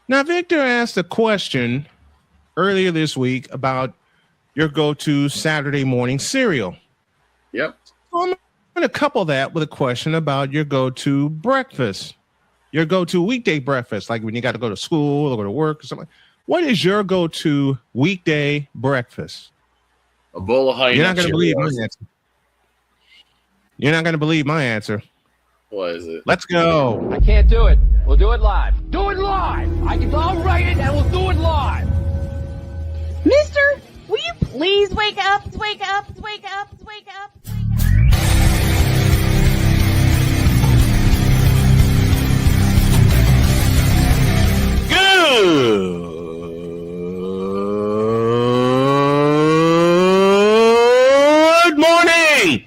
Now, Victor asked a question earlier this week about your go-to Saturday morning cereal. Yep. So I'm going to couple that with a question about your go-to breakfast, your go-to weekday breakfast, like when you got to go to school or go to work or something. What is your go-to weekday breakfast? A bowl of honey. You're not going to believe my answer. You're not going to believe my answer. What is it? Let's go. I can't do it. We'll do it live. Do it live. I'll write it and we'll do it live. Mister, will you please wake up, wake up, wake up, wake up, wake up? Good morning.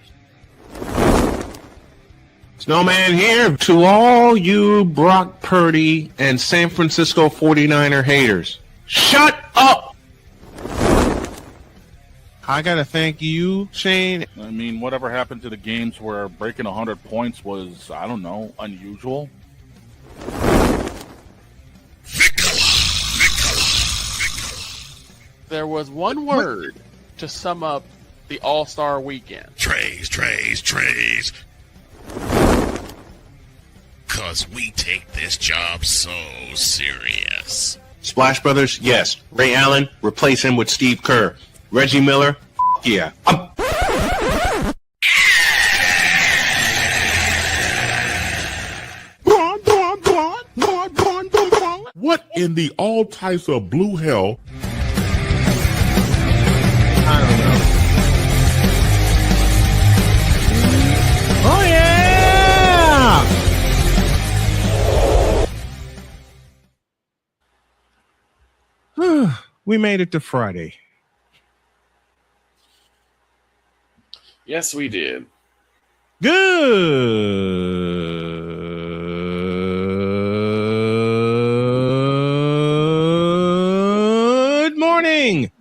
Snowman here to all you Brock Purdy and San Francisco 49er haters. Shut up! I gotta thank you, Shane. I mean, whatever happened to the games where breaking 100 points was, I don't know, unusual? There was one word to sum up the All-Star weekend. Trays. Cause we take this job so serious. Splash Brothers, yes. Ray Allen, replace him with Steve Kerr. Reggie Miller, yeah. What in the all types of blue hell? I don't know. Oh, yeah! We made it to Friday. Yes, we did. Good morning,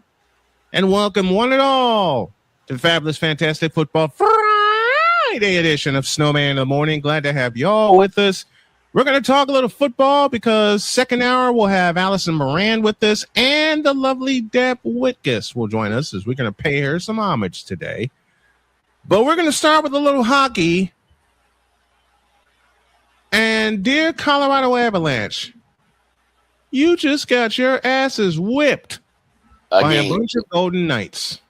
and welcome one and all to the fabulous, fantastic football Friday edition of Snowman in the Morning. Glad to have y'all with us. We're going to talk a little football because second hour we'll have Allison Moran with us, and the lovely Deb Whitkus will join us as we're going to pay her some homage today. But we're going to start with a little hockey. And dear Colorado Avalanche, you just got your asses whipped by a bunch of Golden Knights. ...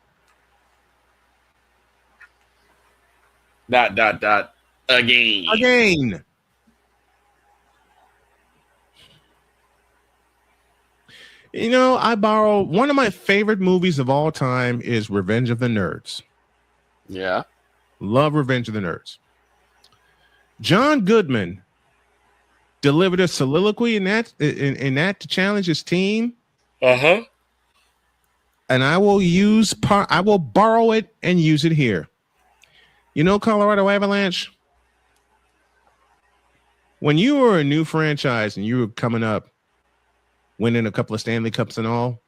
Again. You know, I borrow one of my favorite movies of all time is Revenge of the Nerds. Yeah. Love Revenge of the Nerds. John Goodman delivered a soliloquy in that to challenge his team. Uh-huh. And I will borrow it and use it here. You know, Colorado Avalanche, when you were a new franchise and you were coming up, winning a couple of Stanley Cups and all,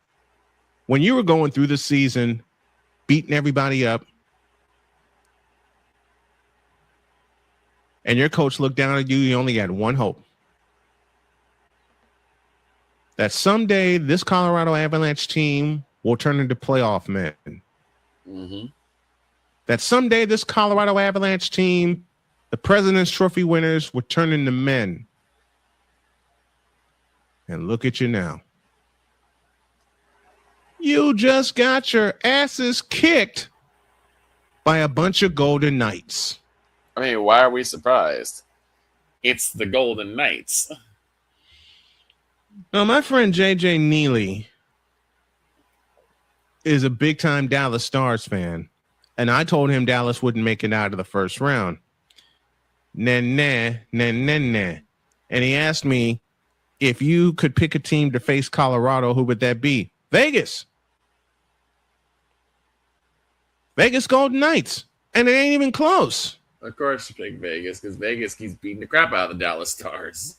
when you were going through the season, beating everybody up, and your coach looked down at you, you only had one hope. That someday this Colorado Avalanche team will turn into playoff men. Mm-hmm. That someday this Colorado Avalanche team, the President's Trophy winners, will turn into men. And look at you now. You just got your asses kicked by a bunch of Golden Knights. I mean, why are we surprised? It's the Golden Knights. Now, my friend JJ Neely is a big-time Dallas Stars fan, and I told him Dallas wouldn't make it out of the first round. Nah. And he asked me, if you could pick a team to face Colorado, who would that be? Vegas. Vegas Golden Knights. And it ain't even close. Of course you pick Vegas, because Vegas keeps beating the crap out of the Dallas Stars.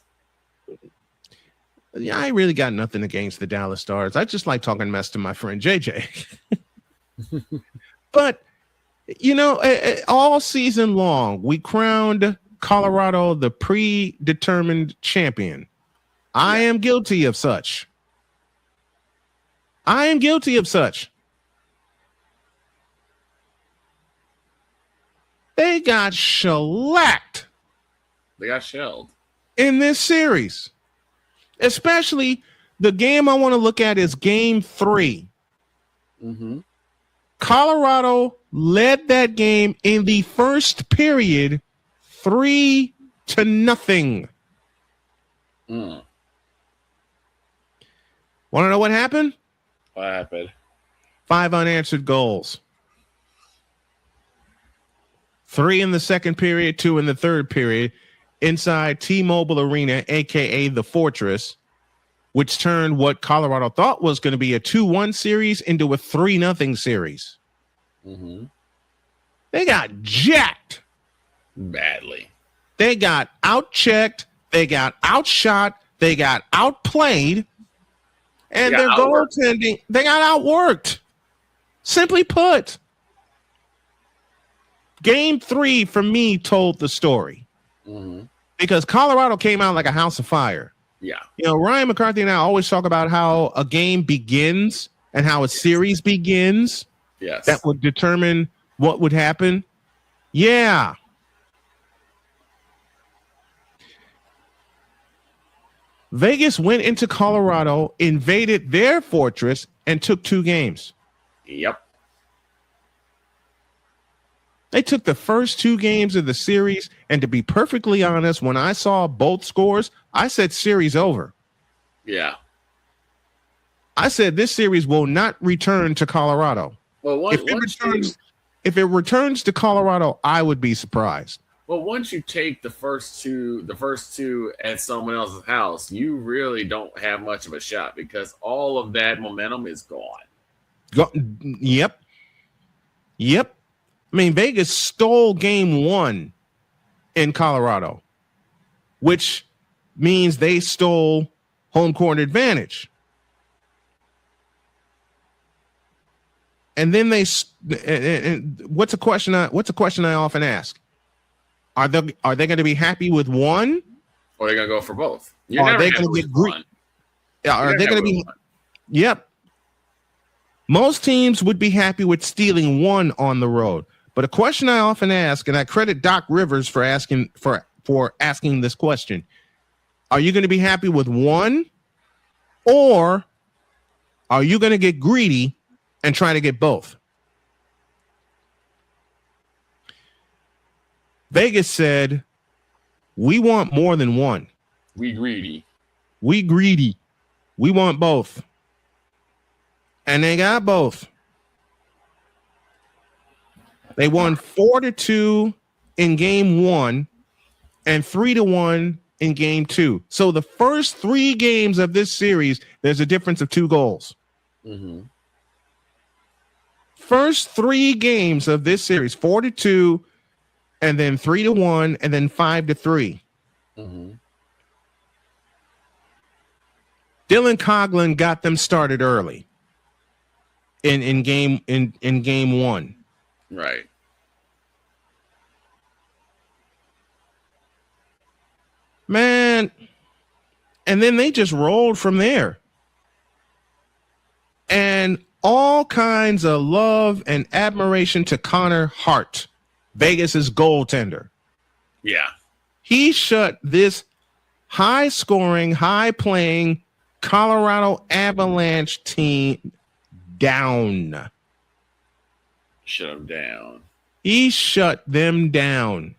Yeah, I really got nothing against the Dallas Stars. I just like talking mess to my friend JJ. But, you know, all season long, we crowned Colorado the predetermined champion. I am guilty of such. I am guilty of such. They got shellacked. They got shelled in this series. Especially the game I want to look at is game 3. Mm-hmm. Colorado led that game in the first period 3-0. Mm. Want to know what happened? What happened? 5 unanswered goals. 3 in the second period, 2 in the third period, inside T-Mobile Arena, a.k.a. the Fortress, which turned what Colorado thought was going to be a 2-1 series into a 3-0 series. Mm-hmm. They got jacked. Badly. They got outchecked. They got outshot. They got outplayed. And their goaltending, they got outworked. Simply put, game 3 for me told the story. Mm-hmm. Because Colorado came out like a house of fire. Yeah. You know, Ryan McCarthy and I always talk about how a game begins and how a series begins. Yes. That would determine what would happen. Yeah. Vegas went into Colorado, invaded their fortress, and took 2 games. Yep. They took the first 2 games of the series, and to be perfectly honest, when I saw both scores, I said series over. Yeah. I said this series will not return to Colorado. Well, if it returns to Colorado, I would be surprised. Well, once you take the first two at someone else's house, you really don't have much of a shot because all of that momentum is gone. Yep. I mean, Vegas stole game 1 in Colorado, which means they stole home court advantage. And then what's a question I often ask? Are they going to be happy with one? Or are they going to go for both? Are they going to get greedy? Are they going to be? Yep. Most teams would be happy with stealing 1 on the road. But a question I often ask, and I credit Doc Rivers for asking this question: are you going to be happy with 1, or are you going to get greedy and try to get both? Vegas said, we want more than 1. We greedy. We want both. And they got both. They won 4-2 in game 1 and 3-1 in game 2. So the first 3 games of this series, there's a difference of 2 goals. Mm-hmm. First 3 games of this series, 4-2, and then 3-1, and then 5-3. Mm-hmm. Dylan Coughlin got them started early in game 1. Right. Man, and then they just rolled from there. And all kinds of love and admiration to Connor Hart, Vegas's goaltender. Yeah. He shut this high-scoring, high-playing Colorado Avalanche team down. Shut them down. He shut them down.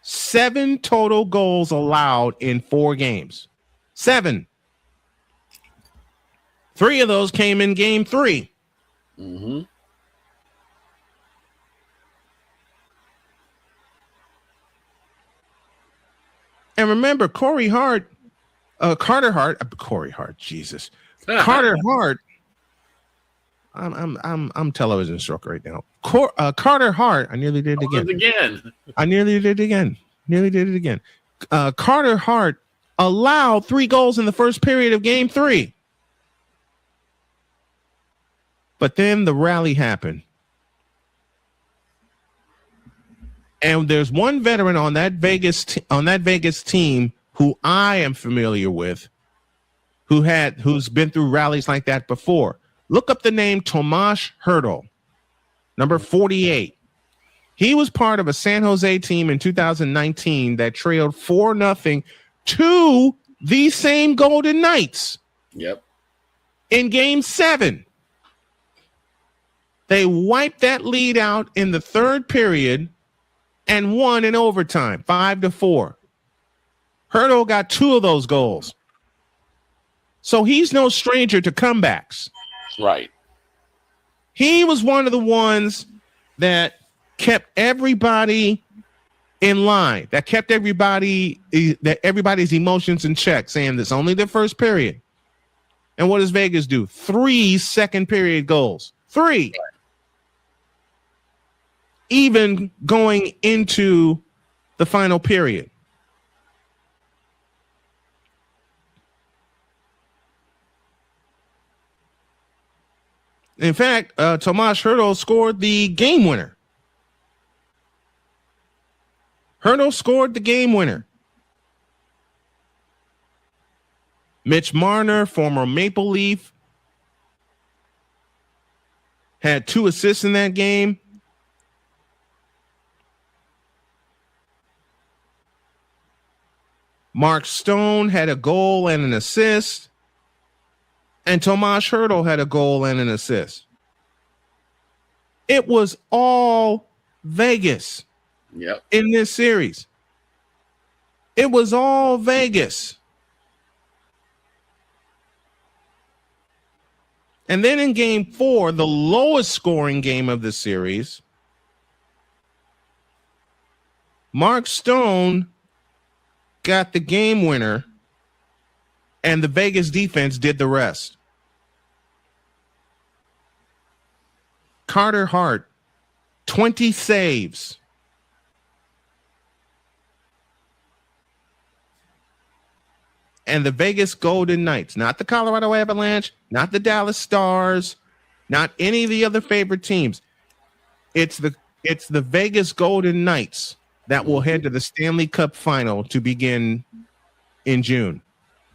7 total goals allowed in 4 games. 7. 3 of those came in game 3. Mm-hmm. And remember, Carter Hart, Jesus. Carter Hart. I'm television struck right now. Carter Hart. I nearly did it again. Carter Hart allowed 3 goals in the first period of game 3. But then the rally happened. And there's one veteran on that Vegas team who I am familiar with, who's been through rallies like that before. Look up the name Tomas Hertl, number 48. He was part of a San Jose team in 2019 that trailed 4-0 to the same Golden Knights. Yep. In Game 7. They wiped that lead out in the third period and won in overtime, 5-4. Hertl got 2 of those goals. So he's no stranger to comebacks. Right. He was one of the ones that kept everybody in line, that kept everybody's emotions in check, saying this only the first period. And what does Vegas do? 3 second period goals. 3. Even going into the final period. In fact, Tomas Hertl scored the game winner. Hertl scored the game winner. Mitch Marner, former Maple Leaf, had 2 assists in that game. Mark Stone had a goal and an assist. And Tomas Hertl had a goal and an assist. It was all Vegas. Yep. In this series. It was all Vegas. And then in Game 4, the lowest scoring game of the series, Mark Stone got the game winner, and the Vegas defense did the rest. Carter Hart, 20 saves. And the Vegas Golden Knights, not the Colorado Avalanche, not the Dallas Stars, not any of the other favorite teams. It's the Vegas Golden Knights that will head to the Stanley Cup final to begin in June.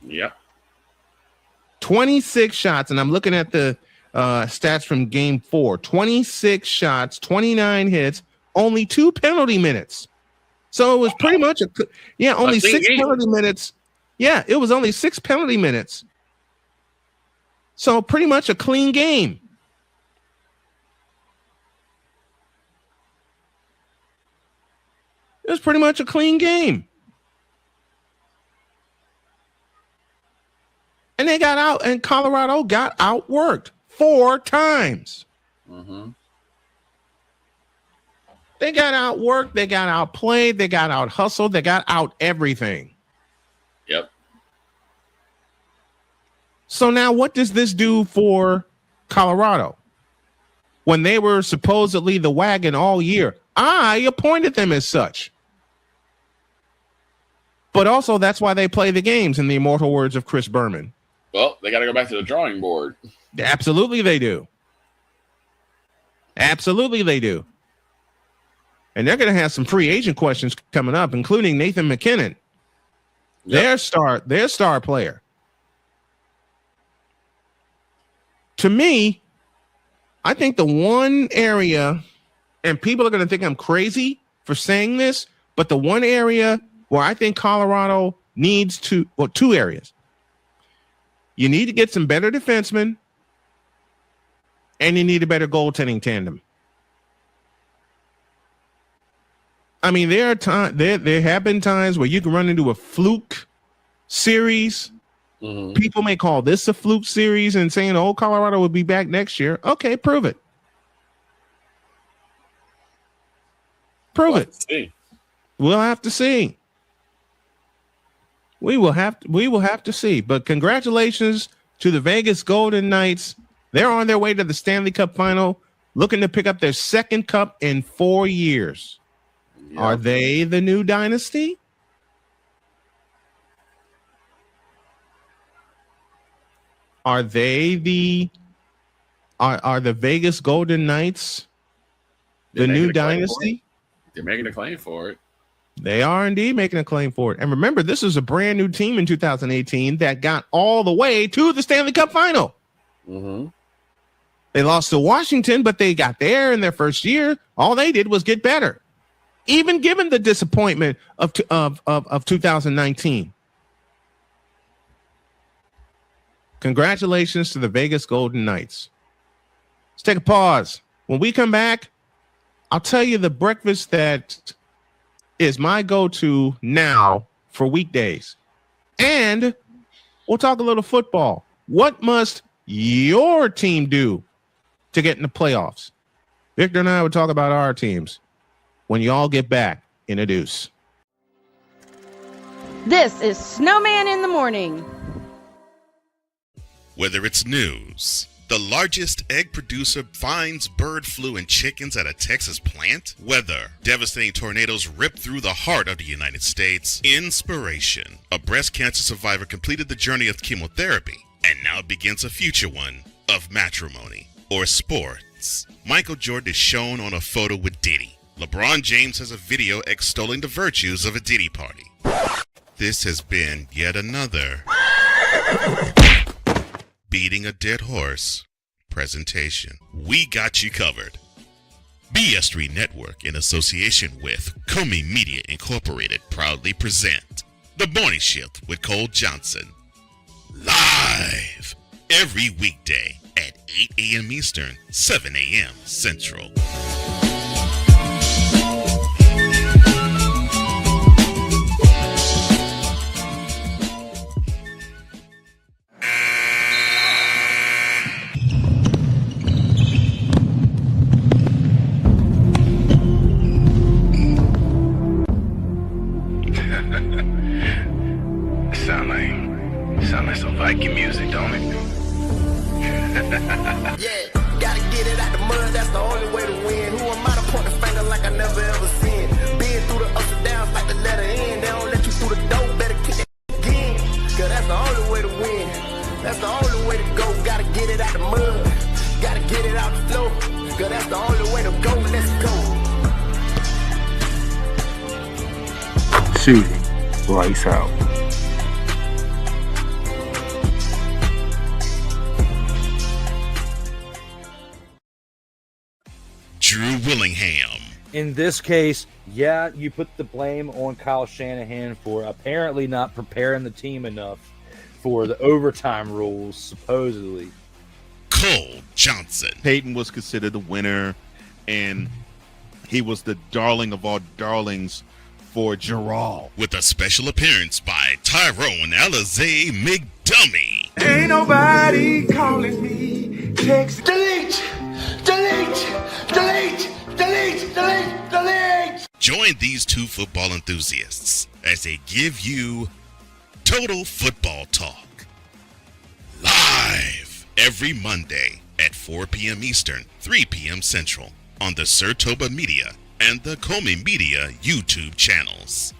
Yep. 26 shots, and I'm looking at the stats from Game 4. 26 shots, 29 hits, only 2 penalty minutes. So it was pretty much only 6 penalty minutes. Yeah, it was only 6 penalty minutes. So pretty much a clean game. It was pretty much a clean game. And they got out, and Colorado got outworked 4 times. Mm-hmm. They got outworked, they got outplayed, they got out hustled, they got out everything. Yep. So now what does this do for Colorado? When they were supposedly the wagon all year, I appointed them as such. But also that's why they play the games, in the immortal words of Chris Berman. Well, they got to go back to the drawing board. Absolutely they do. Absolutely they do. And they're going to have some free agent questions coming up, including Nathan McKinnon, their star player. To me, I think the one area, and people are going to think I'm crazy for saying this, but the one area where I think Colorado needs to, well, 2 areas. You need to get some better defensemen, and you need a better goaltending tandem. I mean, there have been times where you can run into a fluke series. Mm-hmm. People may call this a fluke series and saying, oh, Colorado will be back next year. Okay, prove it. Prove it. See. We'll have to see. We will have to see. But congratulations to the Vegas Golden Knights. They're on their way to the Stanley Cup final, looking to pick up their 2nd cup in 4 years. Yep. Are they the new dynasty? Are they the Vegas Golden Knights the new dynasty? They're making a claim for it. They are indeed making a claim for it. And remember, this is a brand new team in 2018 that got all the way to the Stanley Cup final. Mm-hmm. They lost to Washington, but they got there in their first year. All they did was get better, even given the disappointment of 2019. Congratulations to the Vegas Golden Knights. Let's take a pause. When we come back, I'll tell you the breakfast that is my go-to now for weekdays. And we'll talk a little football. What must your team do to get in the playoffs? Victor and I will talk about our teams when y'all get back in a deuce. This is Snowman in the Morning. Whether it's news, the largest egg producer finds bird flu in chickens at a Texas plant, weather, devastating tornadoes rip through the heart of the United States, inspiration, a breast cancer survivor completed the journey of chemotherapy, and now begins a future one of matrimony or sports. Michael Jordan is shown on a photo with Diddy. LeBron James has a video extolling the virtues of a Diddy party. This has been yet another beating a dead horse presentation. We got you covered. BS3 Network, in association with Comey Media Incorporated, proudly present The Morning Shift with Cole Johnson. Live every weekday at 8 a.m. Eastern, 7 a.m. Central. Sound like some Viking music, don't it? Yeah, gotta get it out the mud, that's the only way to win. Who am I to point the finger like I never ever seen? Been through the ups and downs like the letter N. They don't let you through the door, better kick that again. Cause that's the only way to win. That's the only way to go. Gotta get it out the mud, gotta get it out the flow. Cause that's the only way to go, let's go. Shooting, lights out. Drew Willingham. In this case, yeah, you put the blame on Kyle Shanahan for apparently not preparing the team enough for the overtime rules, supposedly. Cole Johnson. Peyton was considered the winner, and he was the darling of all darlings for Gerald. With a special appearance by Tyrone Alizé McDummy. Ain't nobody calling me. Text delete. Join these two football enthusiasts as they give you Total Football Talk. Live every Monday at 4 p.m. Eastern, 3 p.m. Central on the Sertoba Media and the Comey Media YouTube channels.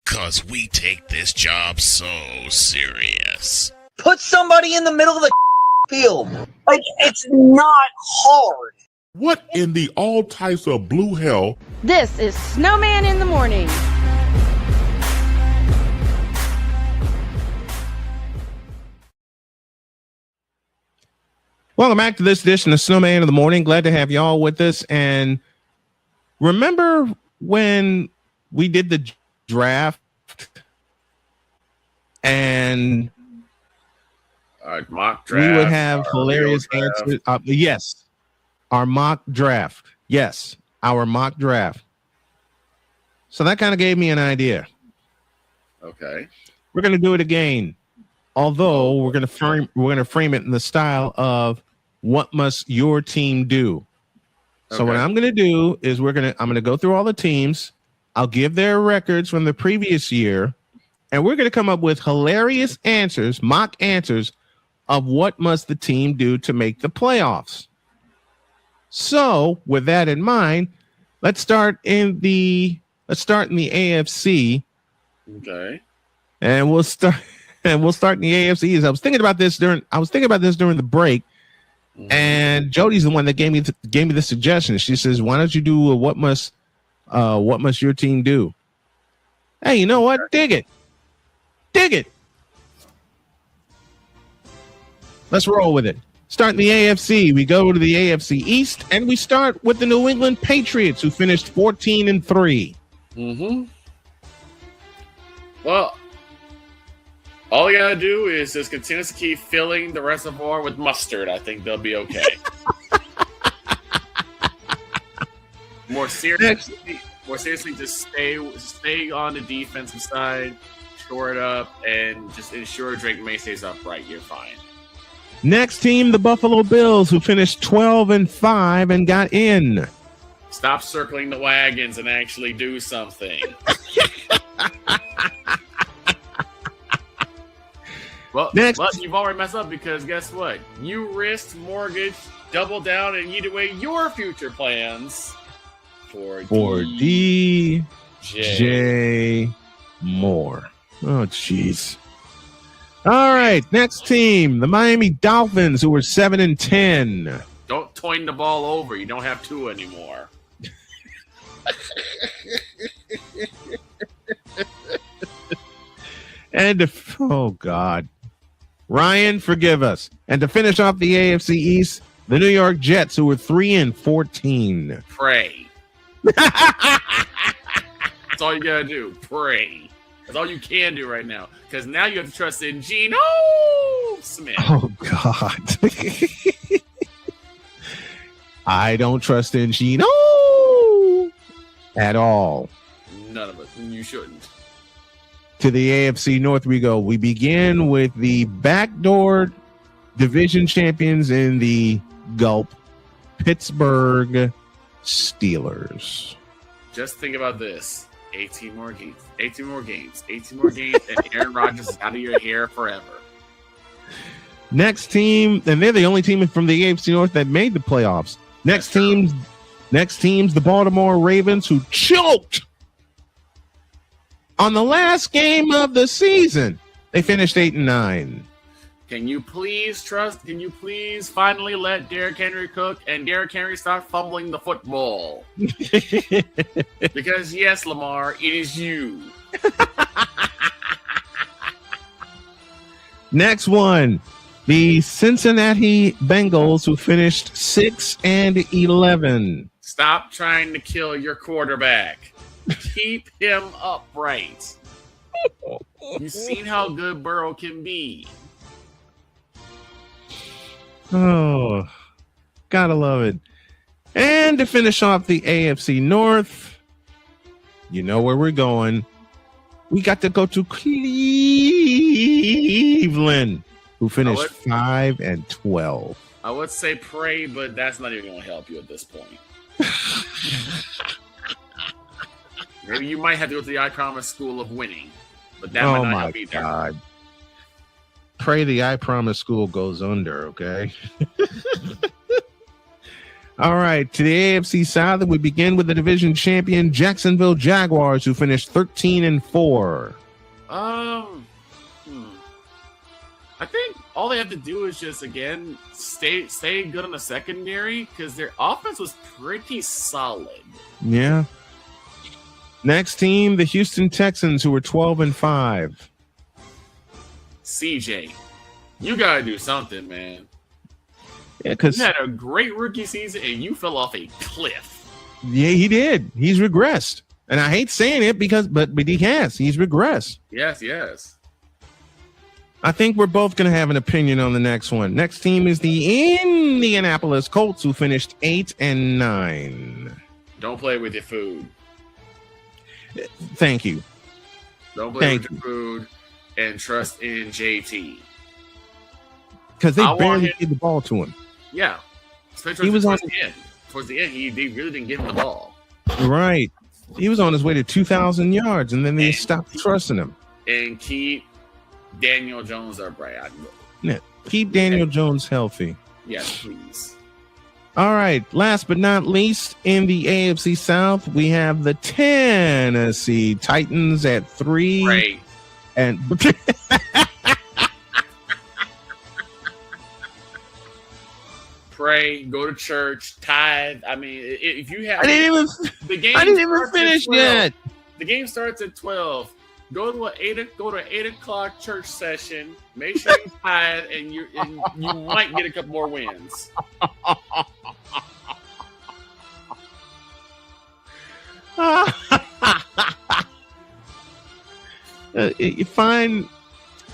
Cause we take this job so serious. Put somebody in the middle of the field. Like, it's not hard. What in the all types of blue hell? This is Snowman in the Morning. Welcome back to this edition of Snowman in the Morning. Glad to have y'all with us. And remember when we did the draft and mock draft, we would have hilarious answers? Yes, our mock draft. Yes, our mock draft. So that kind of gave me an idea. Okay, we're going to do it again. Although we're going to frame it in the style of what must your team do. So what I'm going to do is I'm going to go through all the teams. I'll give their records from the previous year, and we're going to come up with hilarious answers, mock answers of what must the team do to make the playoffs. So with that in mind, let's start in the AFC. Okay. And we'll start in the AFC. I was thinking about this during the break, And Jody's the one that gave me the suggestion. She says, "Why don't you do a what must your team do?" Hey, you know what? Dig it. Let's roll with it. Start in the AFC. We go to the AFC East, and we start with the New England Patriots, who finished 14-3. Mm-hmm. Well, all you gotta do is just continuously keep filling the reservoir with mustard. I think they'll be okay. More seriously, just stay on the defensive side, shore it up, and just ensure Drake May stays upright. You're fine. Next team, the Buffalo Bills, who finished 12-5 and got in. Stop circling the wagons and actually do something. Well, you've already messed up because guess what? You risked mortgage, double down, and eat away your future plans for DJ Moore. Oh, jeez. All right, next team, the Miami Dolphins, who were 7-10. Don't toin the ball over. You don't have two anymore. And oh God, Ryan, forgive us. And to finish off the AFC East, the New York Jets, who were 3-14. Pray. That's all you gotta do. Pray. That's all you can do right now. Because now you have to trust in Geno Smith. Oh God. I don't trust in Geno at all. None of us. You shouldn't. To the AFC North we go. We begin with the backdoor division champions in the Gulp, Pittsburgh Steelers. Just think about this. 18 more games, and Aaron Rodgers is out of your hair forever. Next team, and they're the only team from the AFC North that made the playoffs. Next team's the Baltimore Ravens, who choked on the last game of the season. They finished 8-9. Can you please finally let Derrick Henry cook and Derrick Henry start fumbling the football? Because yes, Lamar, it is you. Next one, the Cincinnati Bengals, who finished 6-11. Stop trying to kill your quarterback. Keep him upright. You've seen how good Burrow can be. Oh, gotta love it. And to finish off the AFC North, you know where we're going. We got to go to Cleveland, who finished 5-12. I would say pray, but that's not even going to help you at this point. Maybe you might have to go to the I Promise School of Winning, but that might not help either. God. Pray the I Promise School goes under, okay? All right, to the AFC South, we begin with the division champion Jacksonville Jaguars, who finished 13-4. I think all they have to do is just, again, stay good on the secondary, because their offense was pretty solid. Yeah. Next team, the Houston Texans, who were 12-5. CJ, you gotta do something, man. Yeah, because you had a great rookie season and you fell off a cliff. Yeah, he did. He's regressed, and I hate saying it but he has. He's regressed. Yes. I think we're both going to have an opinion on the next one. Next team is the Indianapolis Colts, who finished 8-9. Don't play with your food. Thank you. Don't play with your food. And trust in JT. Because they barely gave the ball to him. Yeah. Especially towards the end. Towards the end, they really didn't give him the ball. Right. He was on his way to 2,000 yards, and then they stopped trusting him. And keep Daniel Jones upright. Yeah. Keep Daniel Jones healthy. Yes, please. All right. Last but not least, in the AFC South, we have the Tennessee Titans at 3. Right. And pray, go to church, tithe. I mean, if you have, I didn't even finish yet. The game starts at 12. Go to 8 o'clock church session. Make sure you tithe, and you might get a couple more wins. You find,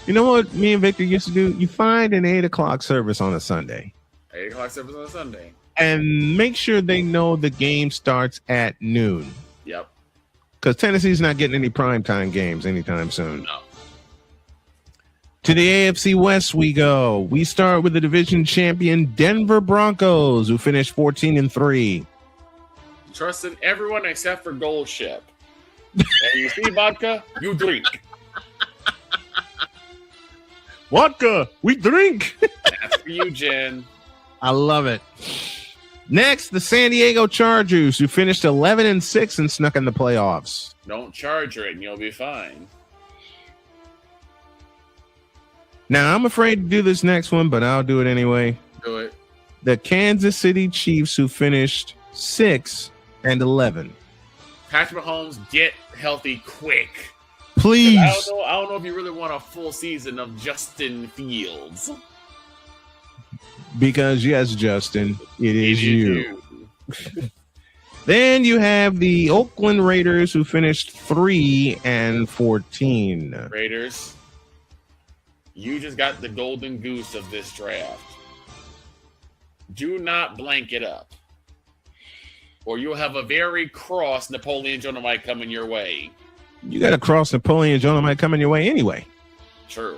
you know what me and Victor used to do? You find an 8 o'clock service on a Sunday. 8 o'clock service on a Sunday. And make sure they know the game starts at noon. Yep. Because Tennessee's not getting any primetime games anytime soon. No. To the AFC West we go. We start with the division champion Denver Broncos, who finished 14-3. Trusting everyone except for Gold Ship. And you see vodka, you drink. Vodka, we drink. That's for you, Jen. I love it. Next, the San Diego Chargers, who finished 11-6 and snuck in the playoffs. Don't charger it and you'll be fine. Now, I'm afraid to do this next one, but I'll do it anyway. Do it. The Kansas City Chiefs, who finished 6-11. Patrick Mahomes, get healthy quick. Please. I don't know if you really want a full season of Justin Fields. Because, yes, Justin, it is you. Then you have the Oakland Raiders, who finished 3-14. Raiders, you just got the golden goose of this draft. Do not blank it up, or you'll have a very cross Napoleon Dynamite coming your way. You got a cross Napoleon Dynamite coming your way anyway. True.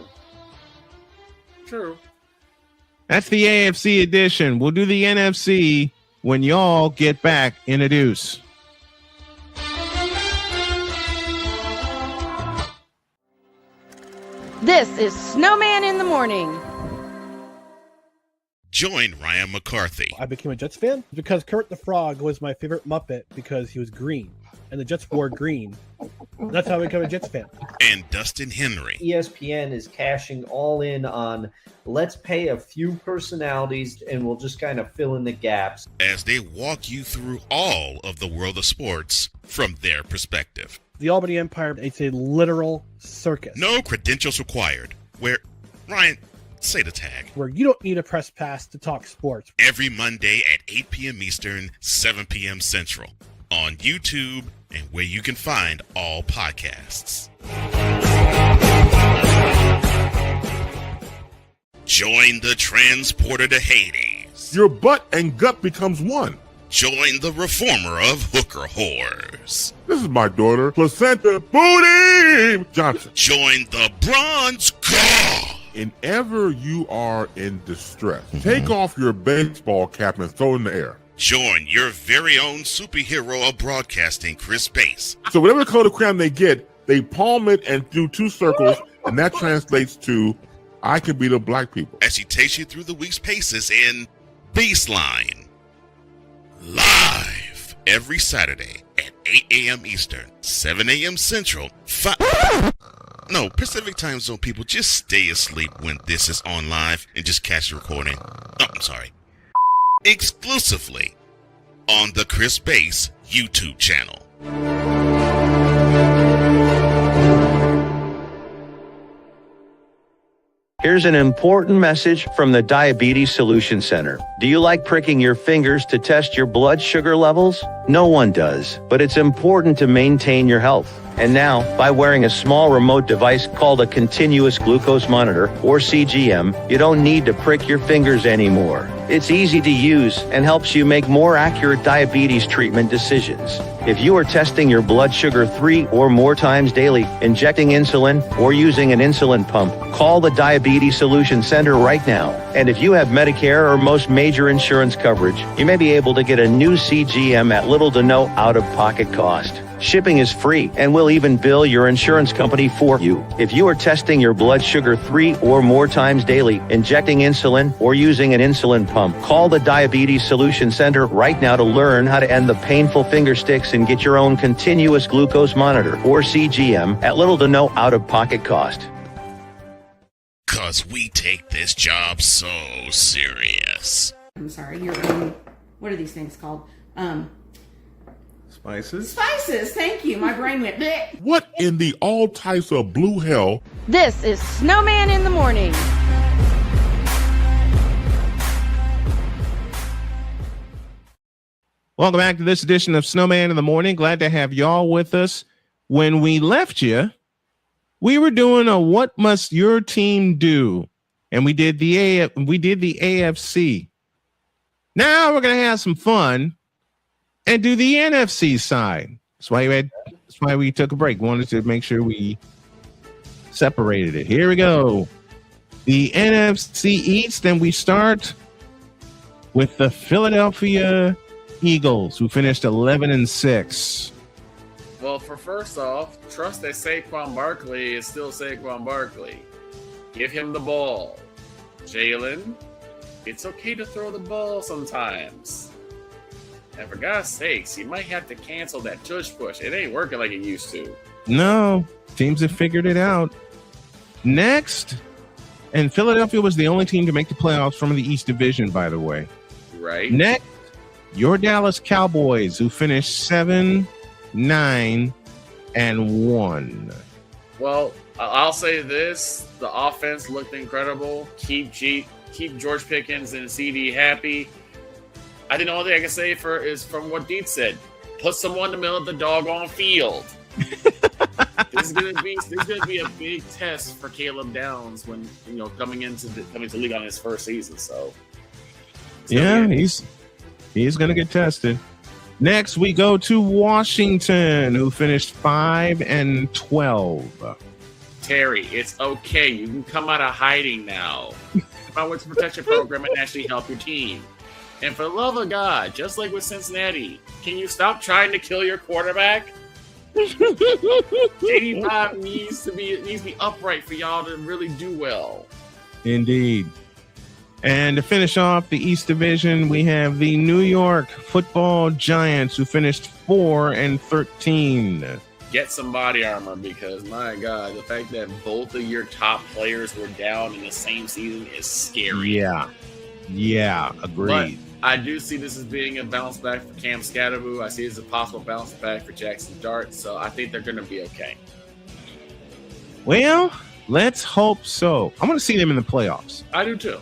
That's the AFC edition. We'll do the NFC when y'all get back in a deuce. This is Snowman in the Morning. Join Ryan McCarthy. I became a Jets fan because Kermit the Frog was my favorite Muppet because he was green, and the Jets wore green. That's how I became a Jets fan. And Dustin Henry. ESPN is cashing all in on let's pay a few personalities and we'll just kind of fill in the gaps. As they walk you through all of the world of sports from their perspective. The Albany Empire, it's a literal circus. No credentials required. Where, Ryan, say the tag. Where you don't need a press pass to talk sports. Every Monday at 8 p.m. Eastern, 7 p.m. Central. On YouTube and where you can find all podcasts. Join the transporter to Hades. Your butt and gut becomes one. Join the reformer of hooker whores. This is my daughter, Placenta Booty Johnson. Join the bronze god. Whenever you are in distress, take off your baseball cap and throw it in the air. Join your very own superhero of broadcasting, Chris Bass. So whatever color crayon they get, they palm it and do 2 circles, and that translates to I can beat up black people. As he takes you through the week's paces in Baseline. Live every Saturday at 8 a.m. Eastern, 7 a.m. Central, Pacific Time Zone people, just stay asleep when this is on live and just catch the recording. Oh, I'm sorry. Exclusively on the Chris Bass YouTube channel. Here's an important message from the Diabetes Solution Center. Do you like pricking your fingers to test your blood sugar levels? No one does, but it's important to maintain your health. And now, by wearing a small remote device called a continuous glucose monitor, or CGM, you don't need to prick your fingers anymore. It's easy to use and helps you make more accurate diabetes treatment decisions. If you are testing your blood sugar 3 or more times daily, injecting insulin, or using an insulin pump, call the Diabetes Solution Center right now. And if you have Medicare or most major insurance coverage, you may be able to get a new CGM at little to no out-of-pocket cost. Shipping is free, and we'll even bill your insurance company for you. If you are testing your blood sugar 3 or more times daily, injecting insulin, or using an insulin pump, call the Diabetes Solution Center right now to learn how to end the painful finger sticks and get your own continuous glucose monitor, or CGM, at little to no out-of-pocket cost. 'Cause we take this job so serious. I'm sorry, your own, what are these things called? Spices. Spices, thank you. My brain went bleh. What in the all types of blue hell? This is Snowman in the Morning. Welcome back to this edition of Snowman in the Morning. Glad to have y'all with us. When we left you, we were doing a what must your team do? And we did the AFC. Now we're gonna have some fun and do the NFC side. That's why we took a break. Wanted to make sure we separated it. Here we go. The NFC East, and we start with the Philadelphia Eagles, who finished 11-6. Well, for first off, trust that Saquon Barkley is still Saquon Barkley. Give him the ball. Jalen, it's okay to throw the ball sometimes. And for God's sakes, you might have to cancel that tush push. It ain't working like it used to. No, teams have figured it out. Next, and Philadelphia was the only team to make the playoffs from the East Division, by the way. Right. Next, your Dallas Cowboys, who finished 7-9-1. Well, I'll say this. The offense looked incredible. Keep George Pickens and CD happy. I think the only thing I can say is from what Deep said. Put someone in the middle of the doggone field. This is gonna be a big test for Caleb Downs when coming to the league on his first season. So yeah, he's gonna get tested. Next, we go to Washington, who finished 5-12. Terry, it's okay. You can come out of hiding now. Come out with the protection program and actually help your team. And for the love of God, just like with Cincinnati, can you stop trying to kill your quarterback? 85 needs to be upright for y'all to really do well. Indeed. And to finish off the East Division, we have the New York Football Giants, who finished 4-13. Get some body armor because, my God, the fact that both of your top players were down in the same season is scary. Yeah, agreed. But I do see this as being a bounce back for Cam Scatterboo. I see it as a possible bounce back for Jackson Dart, so I think they're going to be okay. Well, let's hope so. I want to see them in the playoffs. I do too.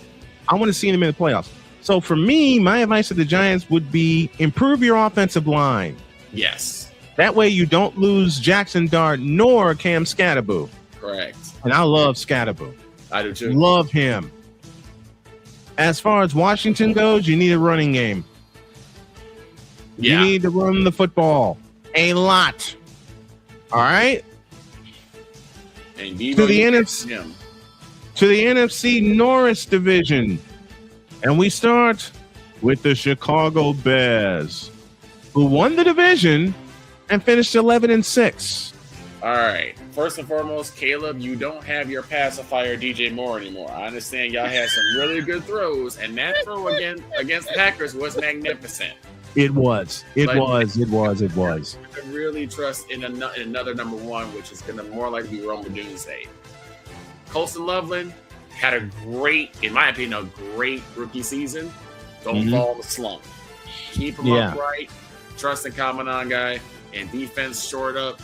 I want to see them in the playoffs. So for me, my advice to the Giants would be improve your offensive line. Yes. That way you don't lose Jackson Dart nor Cam Scatterboo. Correct. And I love Scatterboo. I do too. Love him. As far as Washington goes, you need a running game. Yeah. You need to run the football a lot. All right? And to the NFC Norris division. And we start with the Chicago Bears, who won the division and finished 11-6. All right. First and foremost, Caleb, you don't have your pacifier DJ Moore anymore. I understand y'all had some really good throws, and that throw against the Packers was magnificent. It was. I really trust in another number one, which is going to more likely be Roma Doomsday. Colston Loveland had a great, in my opinion, a great rookie season. Don't fall in the slump. Keep him upright. Trust in Kamanon guy. And defense short up.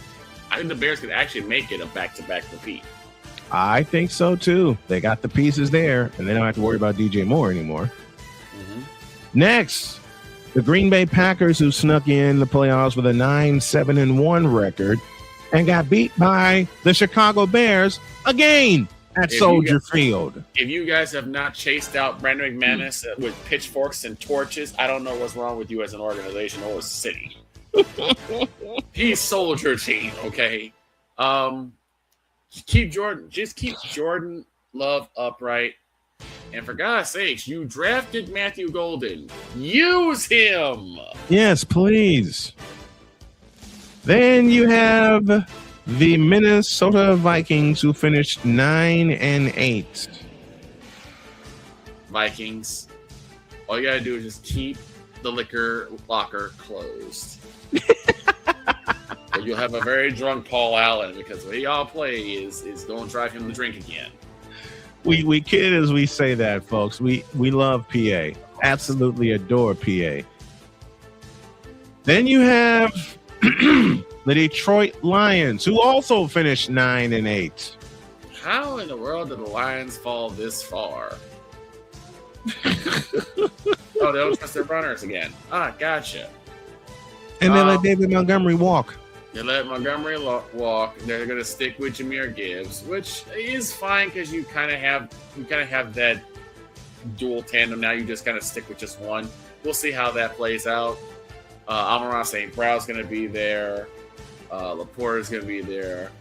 I think the Bears could actually make it a back-to-back repeat. I think so, too. They got the pieces there, and they don't have to worry about DJ Moore anymore. Next, the Green Bay Packers, who snuck in the playoffs with a 9-7-1 record and got beat by the Chicago Bears again at Soldier Field. If you guys have not chased out Brandon McManus with pitchforks and torches, I don't know what's wrong with you as an organization or a city. He's Soldier Team, okay? Keep Jordan Love upright. And for God's sakes, you drafted Matthew Golden. Use him. Yes, please. Then you have the Minnesota Vikings, who finished 9-8. Vikings. All you gotta do is just keep the liquor locker closed. Or you'll have a very drunk Paul Allen, because the way y'all play is going to drive him to drink again. We kid as we say that, folks. We love PA. Of absolutely adore PA. Then you have the Detroit Lions, who also finished 9-8. How in the world did the Lions fall this far? Oh, they don't trust their runners again. Ah, gotcha. And they let David Montgomery walk. They let Montgomery walk. They're going to stick with Jahmyr Gibbs, which is fine because you kind of have that dual tandem now. You just kind of stick with just one. We'll see how that plays out. Amon-Ra St. Brown's going to be there. Laporta's going to be there.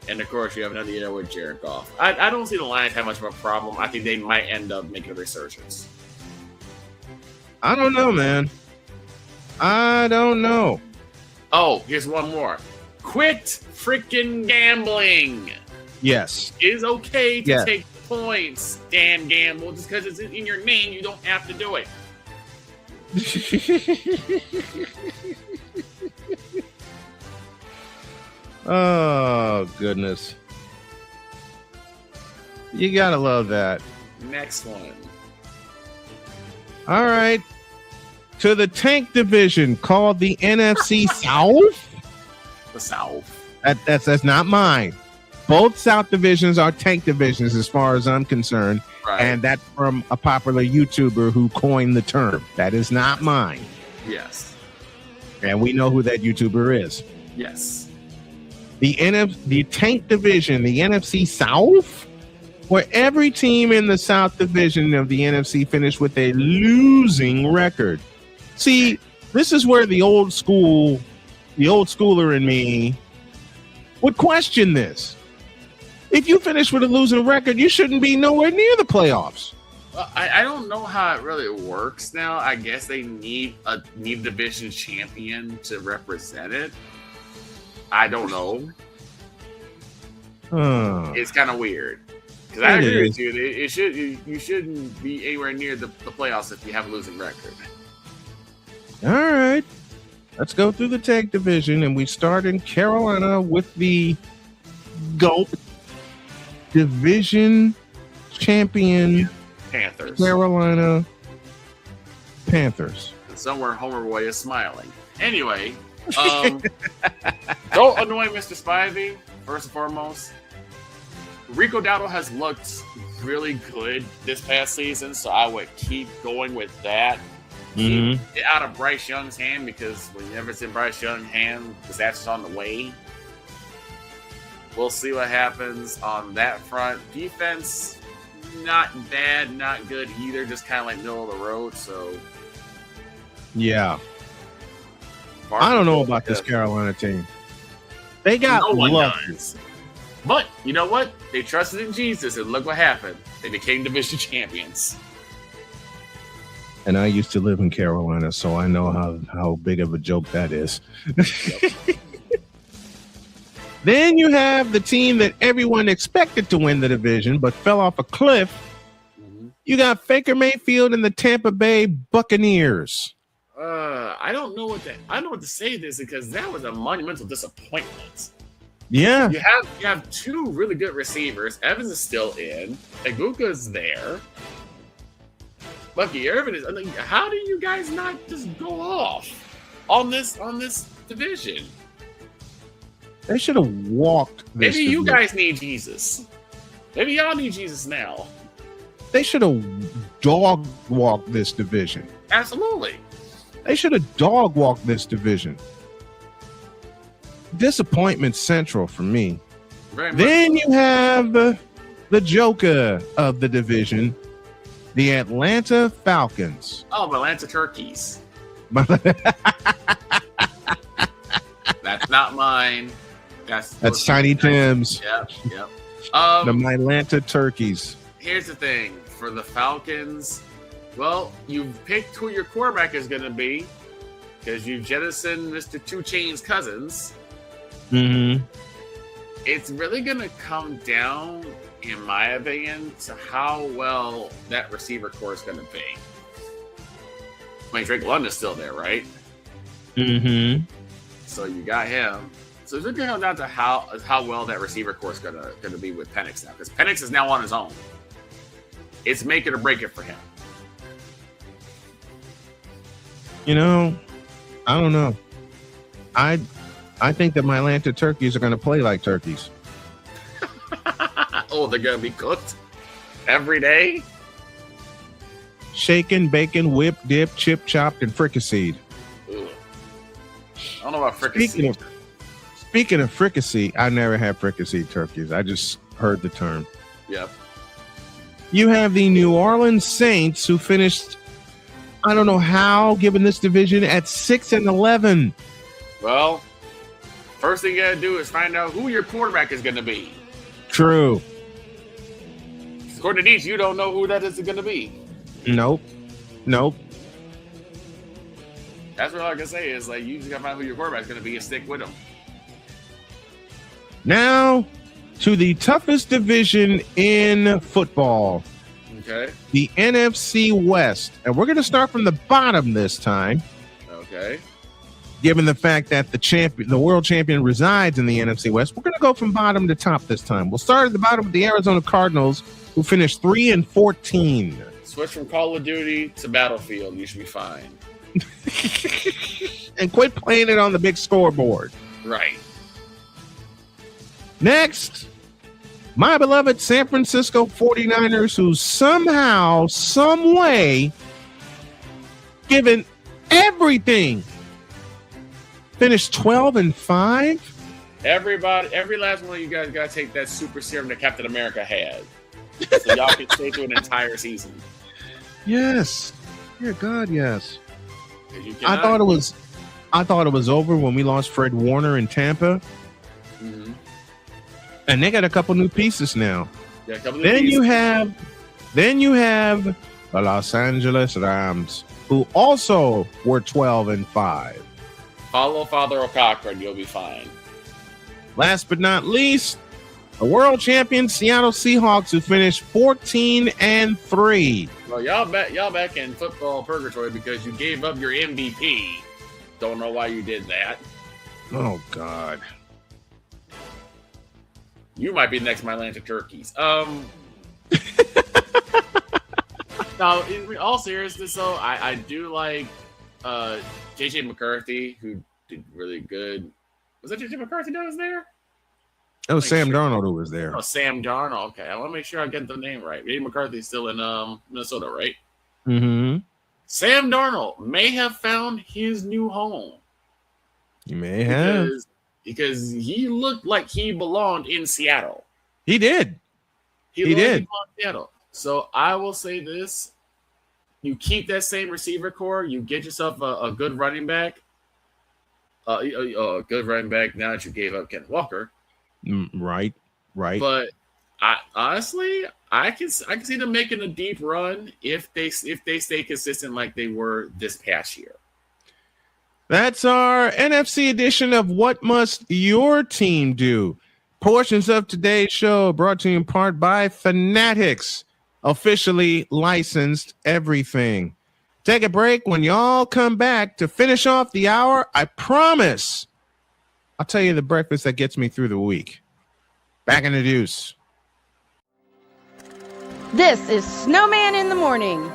And, of course, you have another year with Jared Goff. I don't see the Lions have much of a problem. I think they might end up making a resurgence. I don't know, man. I don't know. Oh, here's one more. Quit freaking gambling. Yes. It is okay to take points, Dan Gamble. Just because it's in your name, you don't have to do it. Oh, goodness. You gotta love that. Next one. All right. To the tank division called the NFC South. The South. That's not mine. Both South divisions are tank divisions as far as I'm concerned. Right. And that's from a popular YouTuber who coined the term. That is not mine. Yes. And we know who that YouTuber is. Yes. The tank division, the NFC South, where every team in the South division of the NFC finished with a losing record. See, this is where the old schooler in me would question this. If you finish with a losing record, you shouldn't be nowhere near the playoffs. Well, I don't know how it really works now. I guess they need a division champion to represent it. I don't know. It's kind of weird. Because I agree with you. You shouldn't be anywhere near the playoffs if you have a losing record. All right. Let's go through the tag division, and we start in Carolina with the GOAT division champion Panthers. Carolina Panthers. And somewhere Homer Boy is smiling. Anyway, don't annoy Mr. Spivey, first and foremost. Rico Dowdle has looked really good this past season, so I would keep going with that. Get out of Bryce Young's hand, because whenever it's in Bryce Young's hand, disaster's on the way. We'll see what happens on that front. Defense, not bad, not good either, just kind of like middle of the road. So, yeah. I don't know about this Carolina team. They got no one lucky. does. But you know what? They trusted in Jesus, and look what happened. They became division champions. And I used to live in Carolina, so I know how big of a joke that is. Then you have the team that everyone expected to win the division, but fell off a cliff. You got Baker Mayfield and the Tampa Bay Buccaneers. I don't know what to say this, because that was a monumental disappointment. Yeah. You have two really good receivers. Evans is still in. Aguka's there. Bucky Irvin is. I mean, how do you guys not just go off on this division? They should have walked this Maybe you division. guys need Jesus. Maybe y'all need Jesus now. They should have dog walked this division. Absolutely. They should have dog walked this division. Disappointment central for me. Then you have the joker of the division, the Atlanta Falcons. Oh, Atlanta Turkeys. That's not mine. That's Tiny Tim's. Yep. The Atlanta Turkeys. Here's the thing for the Falcons. Well, you've picked who your quarterback is going to be, because you've jettisoned Mr. Two Chainz Cousins. Mm-hmm. It's really going to come down, in my opinion, to how well that receiver core is going to be. I mean, Drake London's still there, right? Mm-hmm. So you got him. So it's going to come down to how well that receiver core is going to be with Penix now, because Penix is now on his own. It's make it or break it for him. You know, I don't know. I think that my Atlanta turkeys are going to play like turkeys. Oh, they're going to be cooked every day? Shaken, bacon, whipped, dipped, chip, chopped, and fricasseed. Ugh. I don't know about fricassee. Speaking of fricassee, I never had fricasseed turkeys. I just heard the term. Yep. You have the New Orleans Saints, who finished, I don't know how, given this division, at 6-11. Well, first thing you got to do is find out who your quarterback is going to be. True. According to these, you don't know who that is going to be. Nope. That's what I can say is, like, you just got to find who your quarterback is going to be and stick with him. Now to the toughest division in football. Okay. The NFC West. And we're going to start from the bottom this time. Okay. Given the fact that the world champion resides in the NFC West, we're going to go from bottom to top this time. We'll start at the bottom with the Arizona Cardinals, who finished 3-14. Switch from Call of Duty to Battlefield. You should be fine. And quit playing it on the big scoreboard. Right. Next, my beloved San Francisco 49ers, who somehow, some way, given everything, finished 12-5. Every last one of you guys got to take that super serum that Captain America had, so y'all can stay through an entire season. Yes, dear God, yes. I thought it was over when we lost Fred Warner in Tampa, and they got a couple new pieces now. Yeah, a couple Then you have the Los Angeles Rams, who also were 12-5. Follow Father O'Cochran, and you'll be fine. Last but not least, the world champion Seattle Seahawks, who finished 14-3. Well, y'all back in football purgatory because you gave up your MVP. Don't know why you did that. Oh God. You might be next, my Atlanta Turkeys. Now, in all seriousness, though, I do like J.J. McCarthy, who did really good. Was that J.J. McCarthy that was there? It was Sam Darnold who was there. Oh, Sam Darnold. Okay, I want to make sure I get the name right. J.J. McCarthy's still in Minnesota, right? Mm-hmm. Sam Darnold may have found his new home. You may have. Because he looked like he belonged in Seattle. He did. He did. Belonged in Seattle. So I will say this. You keep that same receiver core. You get yourself a good running back. A good running back now that you gave up Ken Walker. Right. But I can see them making a deep run if they stay consistent like they were this past year. That's our NFC edition of What Must Your Team Do? Portions of today's show brought to you in part by Fanatics, officially licensed everything. Take a break. When y'all come back to finish off the hour, I promise I'll tell you the breakfast that gets me through the week. Back in the deuce. This is Snowman in the Morning.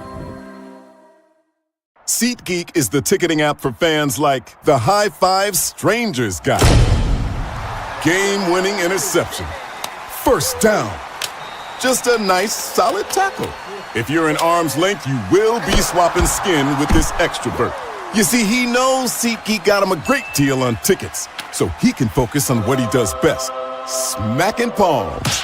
SeatGeek is the ticketing app for fans like the High Five Strangers guy. Game-winning interception. First down. Just a nice, solid tackle. If you're in arm's length, you will be swapping skin with this extrovert. You see, he knows SeatGeek got him a great deal on tickets, so he can focus on what he does best, smacking palms.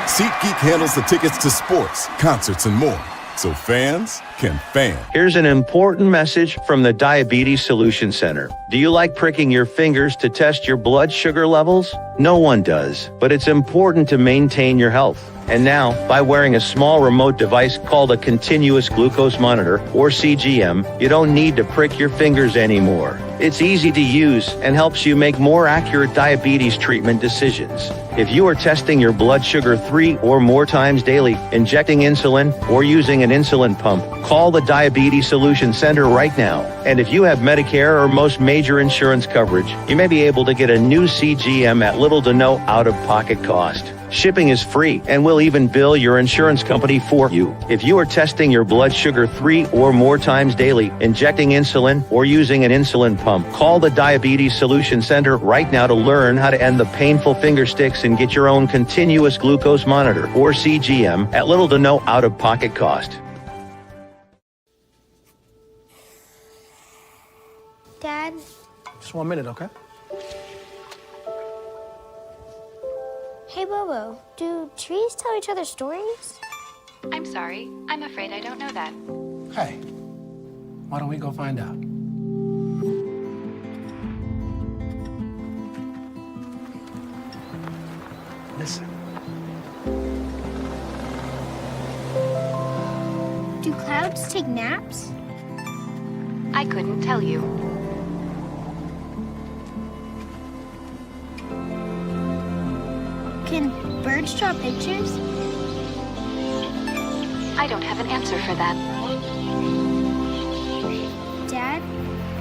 SeatGeek handles the tickets to sports, concerts, and more, so fans can fan. Here's an important message from the Diabetes Solution Center. Do you like pricking your fingers to test your blood sugar levels? No one does, but it's important to maintain your health. And now, by wearing a small remote device called a continuous glucose monitor, or CGM, you don't need to prick your fingers anymore. It's easy to use and helps you make more accurate diabetes treatment decisions. If you are testing your blood sugar 3 or more times daily, injecting insulin, or using an insulin pump, call the Diabetes Solution Center right now. And if you have Medicare or most major insurance coverage, you may be able to get a new CGM at little to no out-of-pocket cost. Shipping is free, and we'll even bill your insurance company for you. If you are testing your blood sugar 3 or more times daily, injecting insulin, or using an insulin pump, call the Diabetes Solution Center right now to learn how to end the painful finger sticks and get your own continuous glucose monitor, or CGM, at little to no out-of-pocket cost. Dad? Just 1 minute, okay? Hey, Bobo, do trees tell each other stories? I'm sorry. I'm afraid I don't know that. Hey, why don't we go find out? Listen. Do clouds take naps? I couldn't tell you. Can birds draw pictures? I don't have an answer for that. Dad,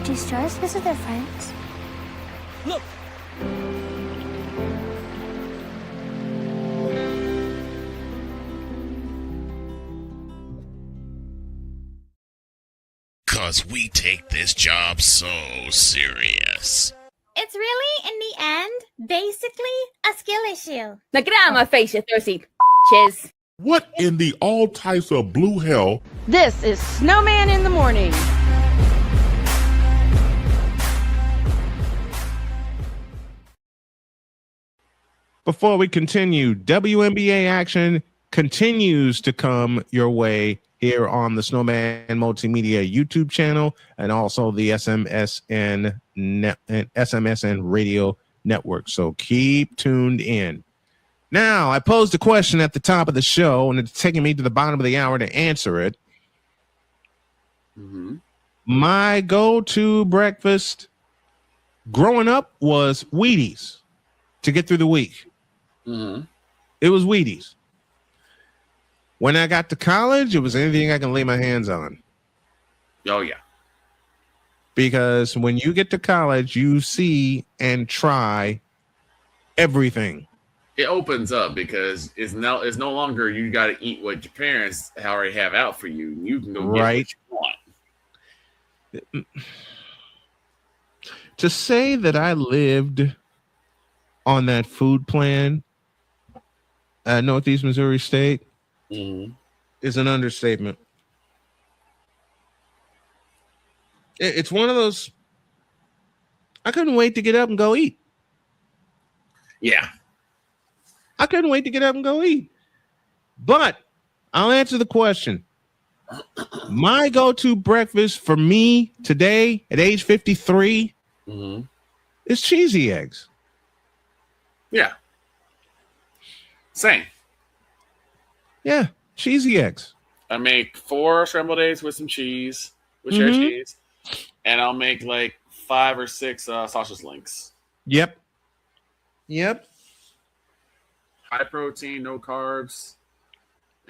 do stars visit their friends? Look! Cause we take this job so serious. It's really, in the end, basically a skill issue. Now get out of my face, you thirsty chiz. What in the all types of blue hell? This is Snowman in the Morning. Before we continue, WNBA action continues to come your way here on the Snowman Multimedia YouTube channel and also the SMSN Radio Network. So keep tuned in. Now, I posed a question at the top of the show, and it's taking me to the bottom of the hour to answer it. Mm-hmm. My go-to breakfast growing up was Wheaties to get through the week. Mm-hmm. It was Wheaties. When I got to college, it was anything I can lay my hands on. Oh, yeah. Because when you get to college, you see and try everything. It opens up because it's no longer you got to eat what your parents already have out for you. You can go get what you want. To say that I lived on that food plan at Northeast Missouri State is an understatement. It's one of those, I couldn't wait to get up and go eat. Yeah. I couldn't wait to get up and go eat. But I'll answer the question. My go-to breakfast for me today at age 53 is cheesy eggs. Yeah. Same. Yeah, cheesy eggs. I make 4 scrambled eggs with some cheese, with shredded cheese, and I'll make like 5 or 6 sausage links. Yep. High protein, no carbs.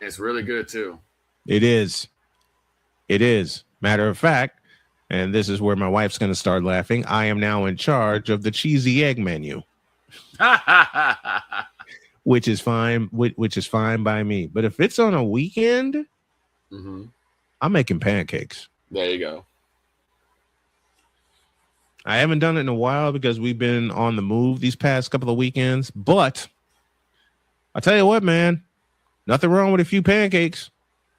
It's really good too. It is. Matter of fact, and this is where my wife's going to start laughing, I am now in charge of the cheesy egg menu. Which is fine by me. But if it's on a weekend, I'm making pancakes. There you go. I haven't done it in a while because we've been on the move these past couple of weekends. But I'll tell you what, man, nothing wrong with a few pancakes.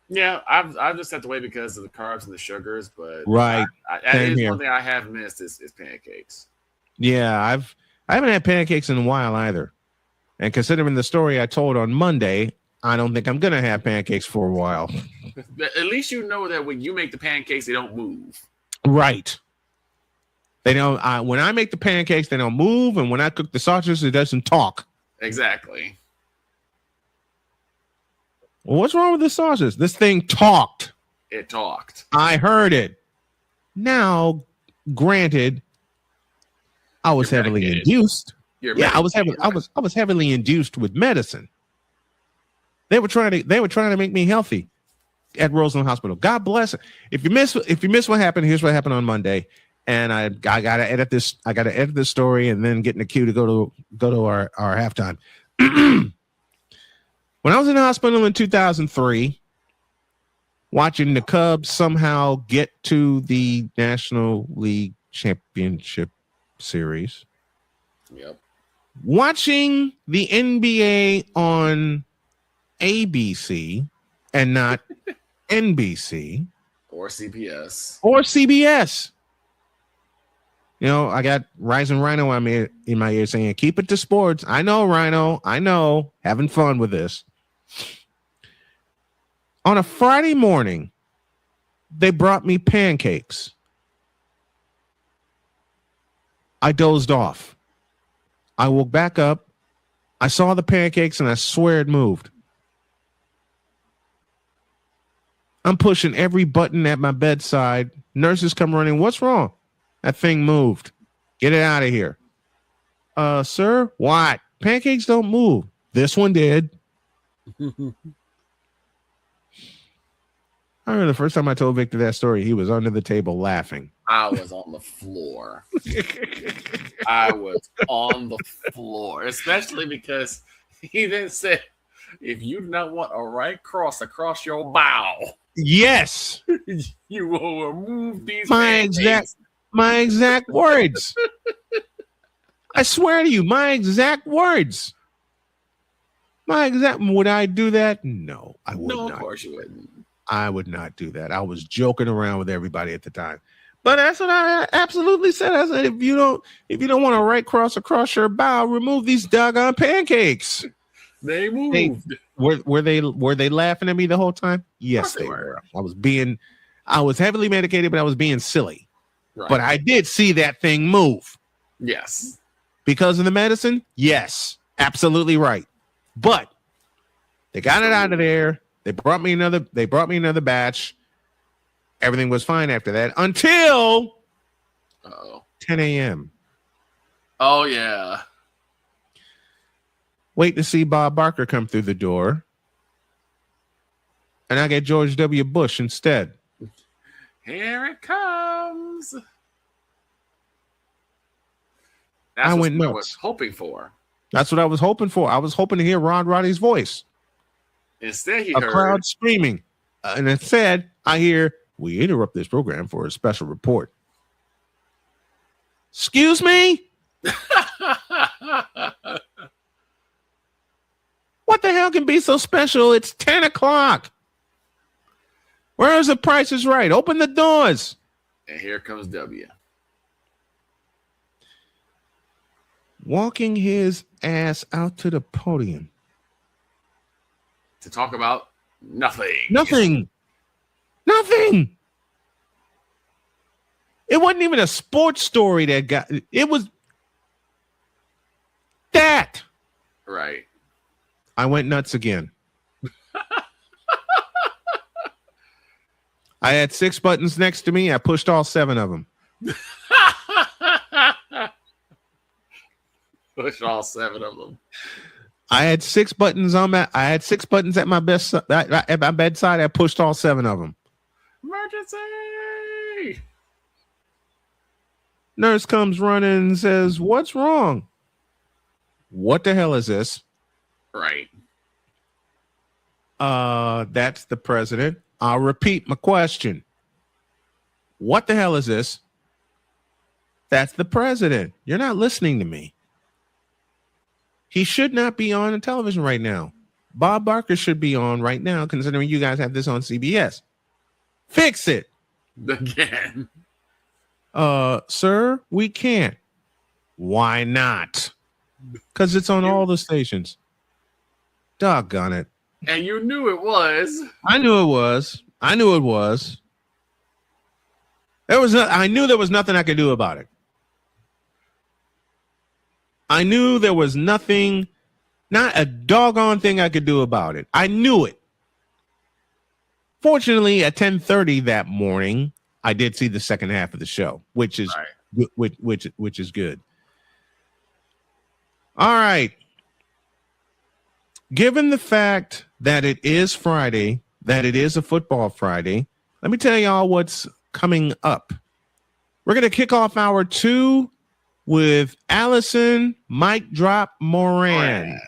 Yeah, I've just had to wait because of the carbs and the sugars, but right. That is one thing I have missed is pancakes. Yeah, I haven't had pancakes in a while either. And considering the story I told on Monday, I don't think I'm gonna have pancakes for a while. At least you know that when you make the pancakes, they don't move. Right. They don't. When I make the pancakes, they don't move, and when I cook the sausages, it doesn't talk. Exactly. Well, what's wrong with the sausages? This thing talked. It talked. I heard it. Now, granted, I was heavily induced. I was heavily induced with medicine. They were trying to make me healthy at Roseland Hospital. God bless it. If you miss what happened, here's what happened on Monday. And I gotta edit this. I gotta edit this story and then get in the queue to go to our halftime. When I was in the hospital in 2003, watching the Cubs somehow get to the National League Championship Series, Yep. watching the NBA on ABC and not NBC Or CBS. or CBS. You know, I got Rising Rhino in my ear saying, keep it to sports. I know, Rhino. I know. Having fun with this. On a Friday morning, they brought me pancakes. I dozed off. I woke back up. I saw the pancakes and I swear it moved. I'm pushing every button at my bedside. Nurses come running. What's wrong? That thing moved. Get it out of here. Sir, what? Pancakes don't move. This one did. I remember the first time I told Victor that story, he was under the table laughing. I was on the floor. I was on the floor, especially because he then said, if you do not want a right cross across your bow, yes, you will remove these my exact words. I swear to you, my exact words. Would I do that? No, I would not. No, of course you wouldn't. I would not do that. I was joking around with everybody at the time. But that's what I absolutely said. I said, if you don't want a right cross across your bow, remove these doggone pancakes. They moved. Were they laughing at me the whole time? Yes, they were. I was heavily medicated, but I was being silly. Right. But I did see that thing move. Yes. Because of the medicine? Yes. Absolutely right. But they got it out of there. They brought me another batch. Everything was fine after that until 10 a.m. Oh, yeah. Wait to see Bob Barker come through the door. And I get George W. Bush instead. Here it comes. I went what I nuts. was hoping for. That's what I was hoping for. I was hoping to hear Ron Roddy's voice. Instead, he a heard crowd screaming. And instead, I hear, we interrupt this program for a special report. Excuse me? What the hell can be so special? It's 10 o'clock. Where is the Price is Right? Open the doors. And here comes W. Walking his ass out to the podium. To talk about nothing. Nothing. It wasn't even a sports story that got it. Was that right? I went nuts again. I had 6 buttons next to me. I pushed all 7 of them. Push all 7 of them. I had 6 buttons on my. I had 6 buttons at my at my bedside. I pushed all 7 of them. Emergency! Nurse comes running and says, "What's wrong?" What the hell is this? Right. That's the president. I'll repeat my question. What the hell is this? That's the president. You're not listening to me. He should not be on the television right now. Bob Barker should be on right now, considering you guys have this on CBS. Fix it. Again. Sir, we can't. Why not? Because it's on all the stations. Doggone it. And you knew it was. I knew it was. I knew there was nothing I could do about it. I knew there was nothing, not a doggone thing I could do about it. I knew it. Fortunately, at 10:30 that morning, I did see the second half of the show, which is which is good. All right. Given the fact that it is Friday, that it is a football Friday, let me tell y'all what's coming up. We're going to kick off hour 2 with Allison Mic Drop Moran.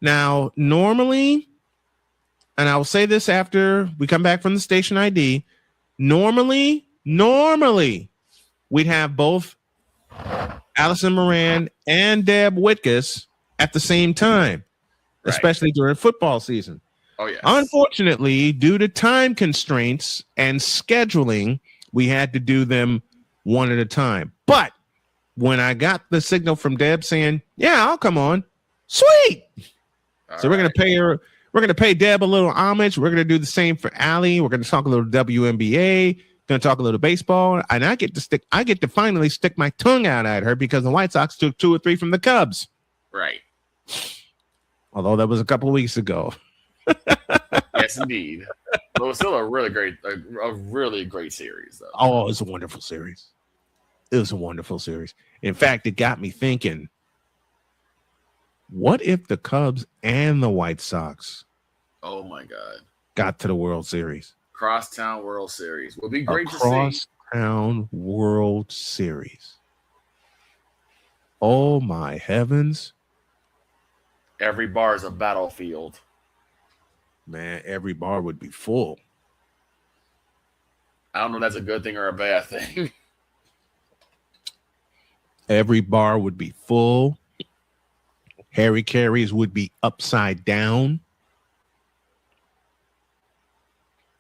Now, normally, and I will say this after we come back from the station ID, normally, we'd have both Allison Moran and Deb Whitkus at the same time, especially during football season. Oh, yeah. Unfortunately, due to time constraints and scheduling, we had to do them one at a time. But when I got the signal from Deb saying, yeah, I'll come on, sweet. So we're going to pay her. We're going to pay Deb a little homage. We're going to do the same for Allie. We're going to talk a little WNBA. Going to talk a little baseball. And I get to finally stick my tongue out at her because the White Sox took 2 or 3 from the Cubs. Right. Although that was a couple of weeks ago. Yes, indeed. But it was still a really great series, though. Oh, it was a wonderful series. It was a wonderful series. In fact, it got me thinking, what if the Cubs and the White Sox Oh, my God. got to the World Series? Crosstown World Series. Would be great to see. Crosstown World Series. Oh, my heavens. Every bar is a battlefield. Man, every bar would be full. I don't know if that's a good thing or a bad thing. Every bar would be full. Harry Carey's would be upside down.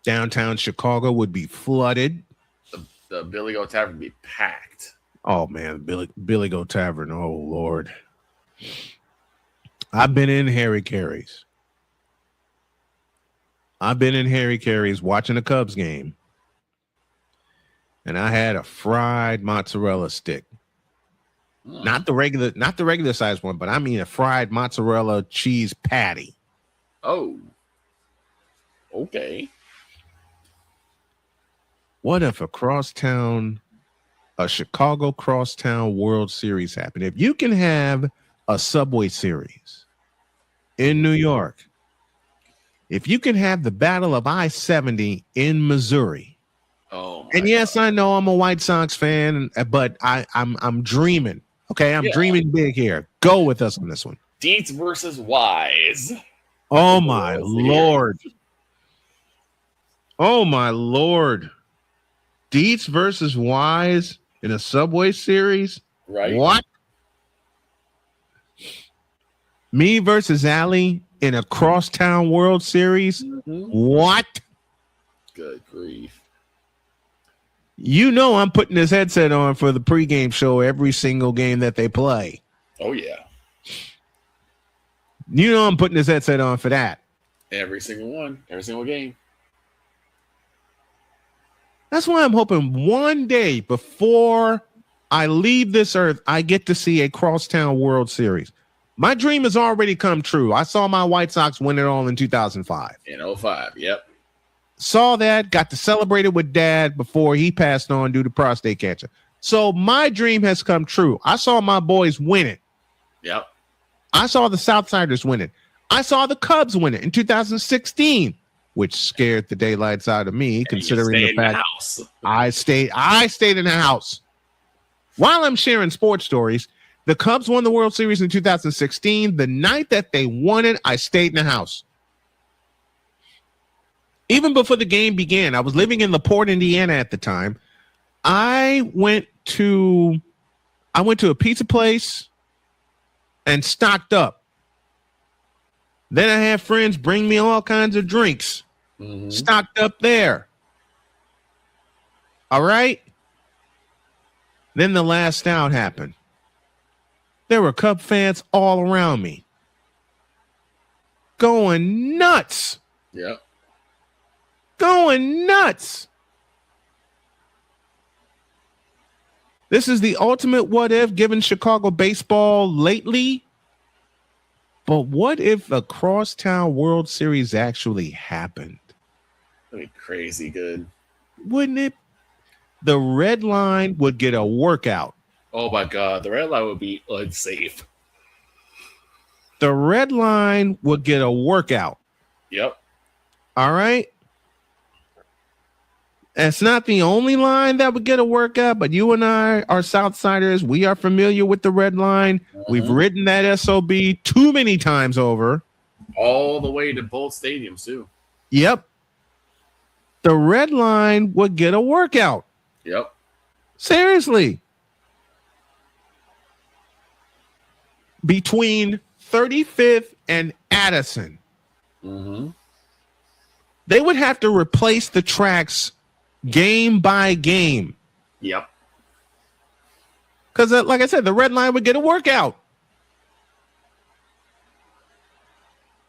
Downtown Chicago would be flooded. The Billy Goat Tavern would be packed. Oh, man, Billy Goat Tavern. Oh, Lord. I've been in Harry Carey's. I've been in Harry Carey's watching a Cubs game. And I had a fried mozzarella stick. Not the regular size one, but I mean a fried mozzarella cheese patty. Oh. Okay. What if a Chicago Crosstown World Series happened? If you can have a Subway Series in New York, if you can have the Battle of I-70 in Missouri, and yes, I know I'm a White Sox fan, but I'm dreaming. Okay, I'm dreaming big here. Go with us on this one. Dietz versus Wise. Oh my Lord. Oh my Lord. Dietz versus Wise in a Subway Series? Right. What? Me versus Allie in a Crosstown World Series? What? Good grief. You know I'm putting this headset on for the pregame show every single game that they play. Oh, yeah. You know I'm putting this headset on for that. Every single one. Every single game. That's why I'm hoping one day before I leave this earth, I get to see a Crosstown World Series. My dream has already come true. I saw my White Sox win it all in 2005. In 2005, yep. Saw that, got to celebrate it with Dad before he passed on due to prostate cancer. So my dream has come true. I saw my boys win it. Yep. I saw the Southsiders win it. I saw the Cubs win it in 2016, which scared the daylights out of me, considering the fact I stayed in the house. While I'm sharing sports stories, the Cubs won the World Series in 2016. The night that they won it, I stayed in the house. Even before the game began, I was living in LaPorte, Indiana at the time. I went to a pizza place and stocked up. Then I had friends bring me all kinds of drinks. Stocked up there. All right. Then the last out happened. There were Cub fans all around me. Going nuts. Yep. Going nuts. This is the ultimate what if given Chicago baseball lately. But what if a Crosstown World Series actually happened? That'd be crazy good. Wouldn't it? The red line would get a workout. Oh my God, the red line would be unsafe. The red line would get a workout. Yep. All right. It's not the only line that would get a workout, but you and I are Southsiders. We are familiar with the red line. We've ridden that SOB too many times over. All the way to both stadiums, too. Yep. The red line would get a workout. Yep. Seriously. Between 35th and Addison. Mm-hmm. They would have to replace the tracks game by game. Yep. Because, like I said, the red line would get a workout.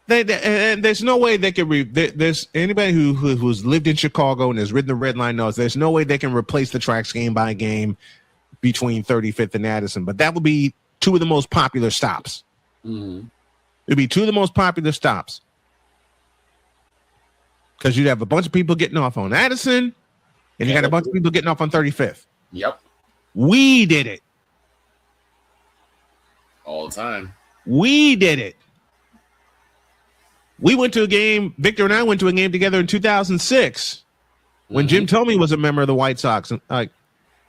And there's no way they could. There's anybody who's lived in Chicago and has ridden the red line knows there's no way they can replace the tracks game by game between 35th and Addison. But that would be two of the most popular stops. Mm-hmm. It'd be two of the most popular stops because you'd have a bunch of people getting off on Addison, and you got a bunch of people getting off on 35th. Yep. We did it all the time. We did it. We went to a game. Victor and I went to a game together in 2006 when Jim Thome was a member of the White Sox,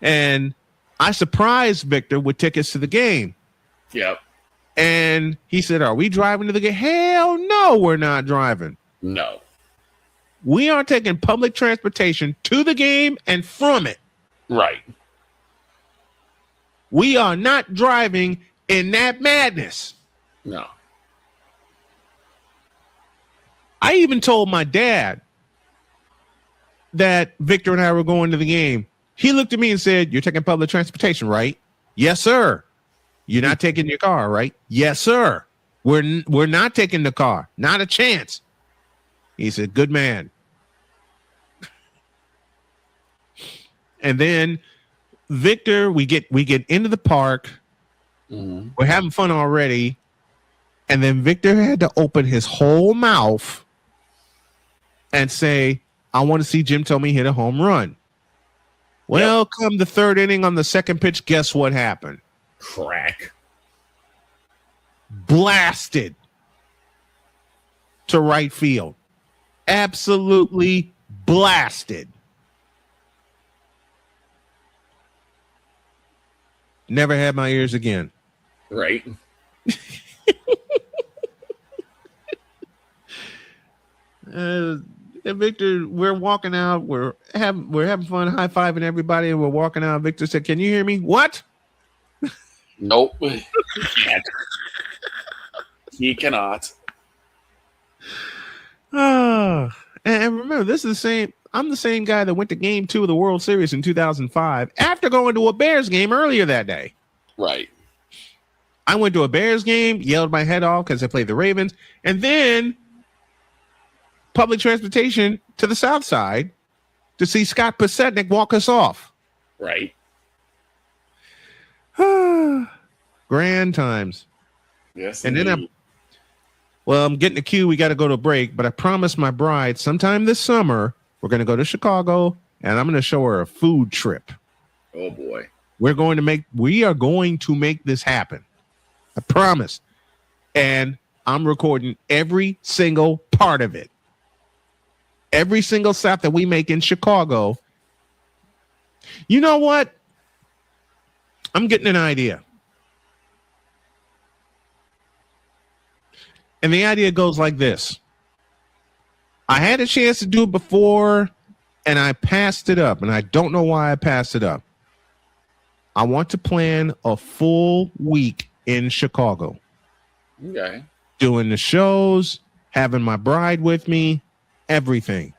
and I surprised Victor with tickets to the game. Yep. And he said, "Are we driving to the game?" Hell no, we're not driving. No. We are taking public transportation to the game and from it. Right. We are not driving in that madness. No. I even told my dad that Victor and I were going to the game. He looked at me and said, "You're taking public transportation, right?" "Yes, sir." "You're not taking your car, right?" "Yes, sir." We're not taking the car. Not a chance." He said, "Good man." And then Victor, we get into the park. Mm-hmm. We're having fun already. And then Victor had to open his whole mouth and say, "I want to see Jim Thome hit a home run." Well, come the third inning on the second pitch, guess what happened? Crack. Blasted to right field. Absolutely blasted. Never had my ears again. Right. And Victor, we're walking out. We're having fun, high-fiving everybody, and we're walking out. Victor said, "Can you hear me?" "What?" Nope. He can't. He cannot. And remember, this is the same. I'm the same guy that went to Game 2 of the World Series in 2005 after going to a Bears game earlier that day. Right. I went to a Bears game, yelled my head off because they played the Ravens, and then public transportation to the South Side to see Scott Pasetnik walk us off. Right. Grand times. Yes. And then I'm getting a cue. We got to go to a break, but I promised my bride sometime this summer we're going to go to Chicago and I'm going to show her a food trip. Oh boy. We are going to make this happen. I promise. And I'm recording every single part of it. Every single stop that we make in Chicago. You know what? I'm getting an idea. And the idea goes like this. I had a chance to do it before, and I passed it up, and I don't know why I passed it up. I want to plan a full week in Chicago. Okay. Doing the shows, having my bride with me, everything.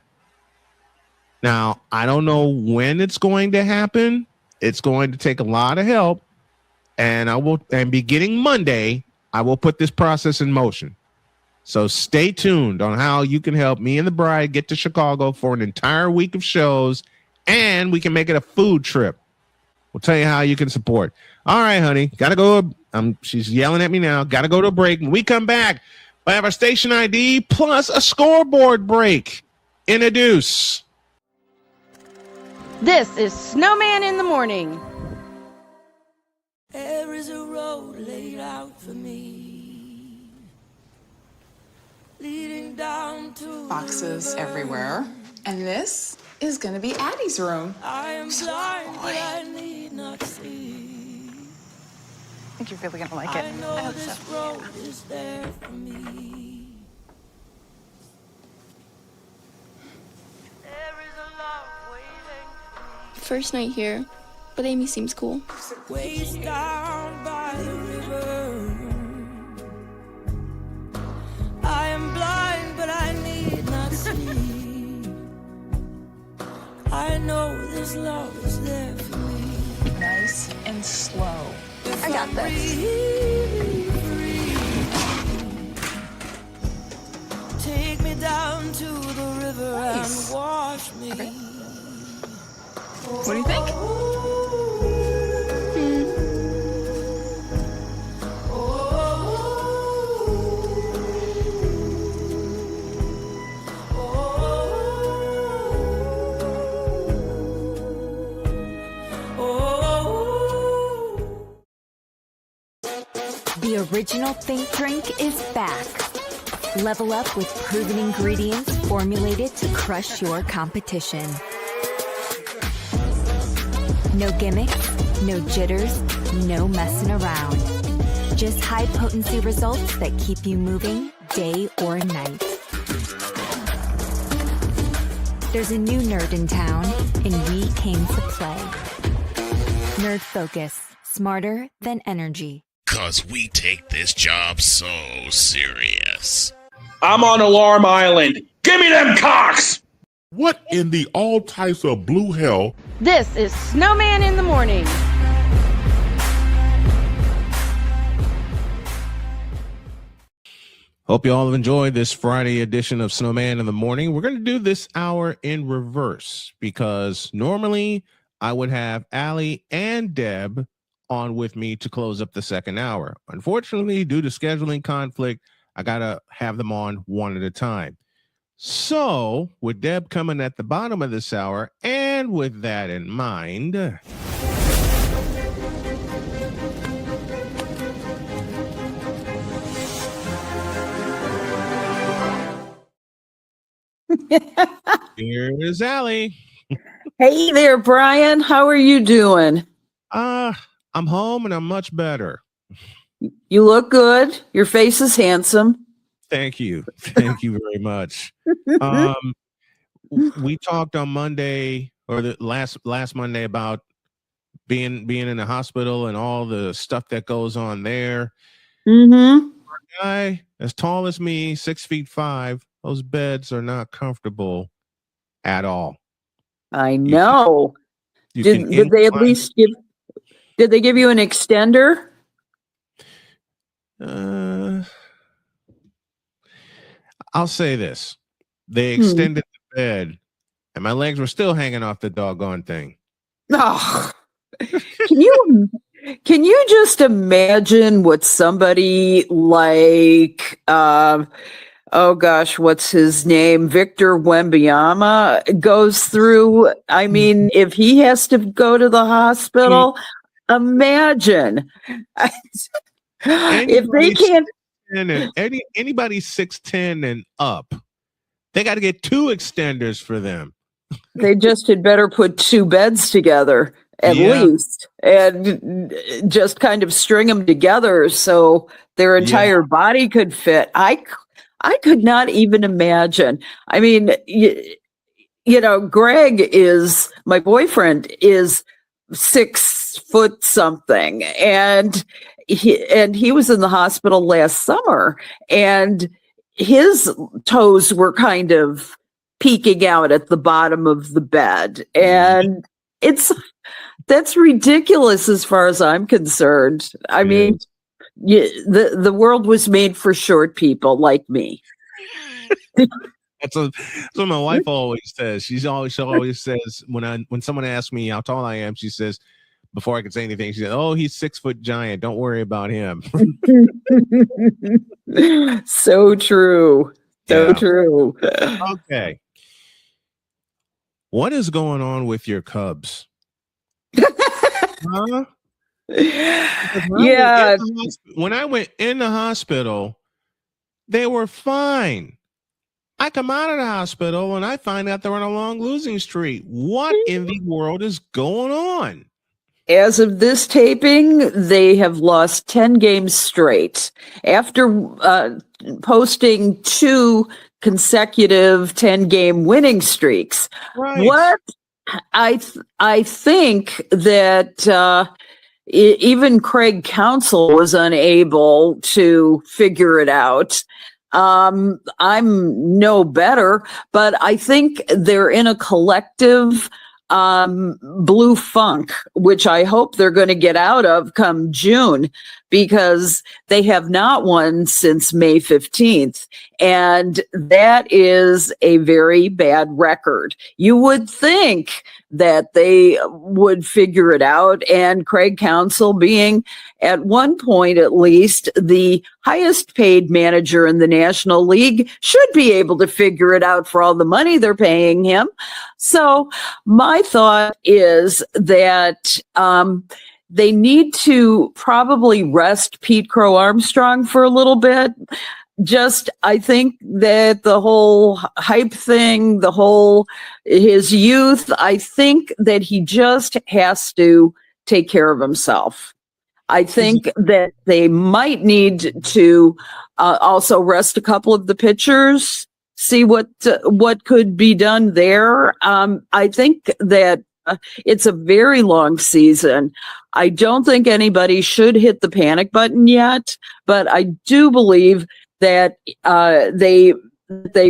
Now, I don't know when it's going to happen. It's going to take a lot of help, and beginning Monday, I will put this process in motion. So stay tuned on how you can help me and the bride get to Chicago for an entire week of shows, and we can make it a food trip. We'll tell you how you can support. All right, honey, gotta go. She's yelling at me now. Gotta go to a break. When we come back, we have our station ID plus a scoreboard break in a deuce. This is Snowman in the Morning. There is a road laid out for me, leading down to boxes everywhere. And this is going to be Addie's room. I am blind, but I need not see. I think you're really going to like it. I know this road is there for me. first night here, but Amy seems cool. Waist down by the river. I am blind, but I need not see. I know this love is there for me. Nice and slow. If I got I'm this. free, take me down to the river Nice. and wash me. Okay. What do you think? The original Think Drink is back. Level up with proven ingredients formulated to crush your competition. No gimmicks, no jitters, no messing around. Just high potency results that keep you moving day or night. There's a new nerd in town, and we came to play. Nerd Focus, smarter than energy. 'Cause we take this job so serious. I'm on Alarm Island. Give me them cocks! What in the all types of blue hell? This is Snowman in the Morning. Hope you all have enjoyed this Friday edition of Snowman in the Morning. We're going to do this hour in reverse because normally I would have Allie and Deb on with me to close up the second hour. Unfortunately, due to scheduling conflict, I got to have them on one at a time. So, with Deb coming at the bottom of this hour, and with that in mind, here is Allie. Hey there, Brian. How are you doing? I'm home and I'm much better. You look good. Your face is handsome. Thank you. Thank you very much. We talked on Monday or the last Monday about being in the hospital and all the stuff that goes on there. Mm-hmm. For a guy as tall as me, 6'5", those beds are not comfortable at all. I know. You Did they at least give? Did they give you an extender? I'll say this. They extended the bed and my legs were still hanging off the doggone thing. Oh, can you just imagine what somebody like oh gosh, what's his name? Victor Wembanyama goes through? I mean, if he has to go to the hospital, imagine. If they can't, and anybody 6'10" and up, they got to get 2 extenders for them. they just had better put 2 beds together at least, and just kind of string them together so their entire body could fit. I could not even imagine. I mean, you know, Greg is my boyfriend is 6 foot something, and he was in the hospital last summer, and his toes were kind of peeking out at the bottom of the bed, and that's ridiculous as far as I'm concerned. I mean, the world was made for short people like me. That's what my wife always says. She always says when someone asks me how tall I am, she says, before I could say anything, she said, "Oh, he's 6 foot giant. Don't worry about him." So true. So true. Okay. What is going on with your Cubs? Huh? Yeah. When I went in the hospital, they were fine. I come out of the hospital and I find out they're on a long losing streak. What in the world is going on? As of this taping, they have lost 10 games straight after posting 2 consecutive 10-game winning streaks. Right. What I think that even Craig Counsell was unable to figure it out. I'm no better, but I think they're in a collective blue funk, which I hope they're going to get out of come June, because they have not won since May 15th. And that is a very bad record. You would think that they would figure it out, and Craig Counsell, being at one point at least the highest paid manager in the National League, should be able to figure it out for all the money they're paying him. So my thought is that they need to probably rest Pete Crow Armstrong for a little bit. I think that the whole hype thing, his youth, I think that he just has to take care of himself. I think that they might need to also rest a couple of the pitchers, see what could be done there. I think that it's a very long season. I don't think anybody should hit the panic button yet, but I do believe that they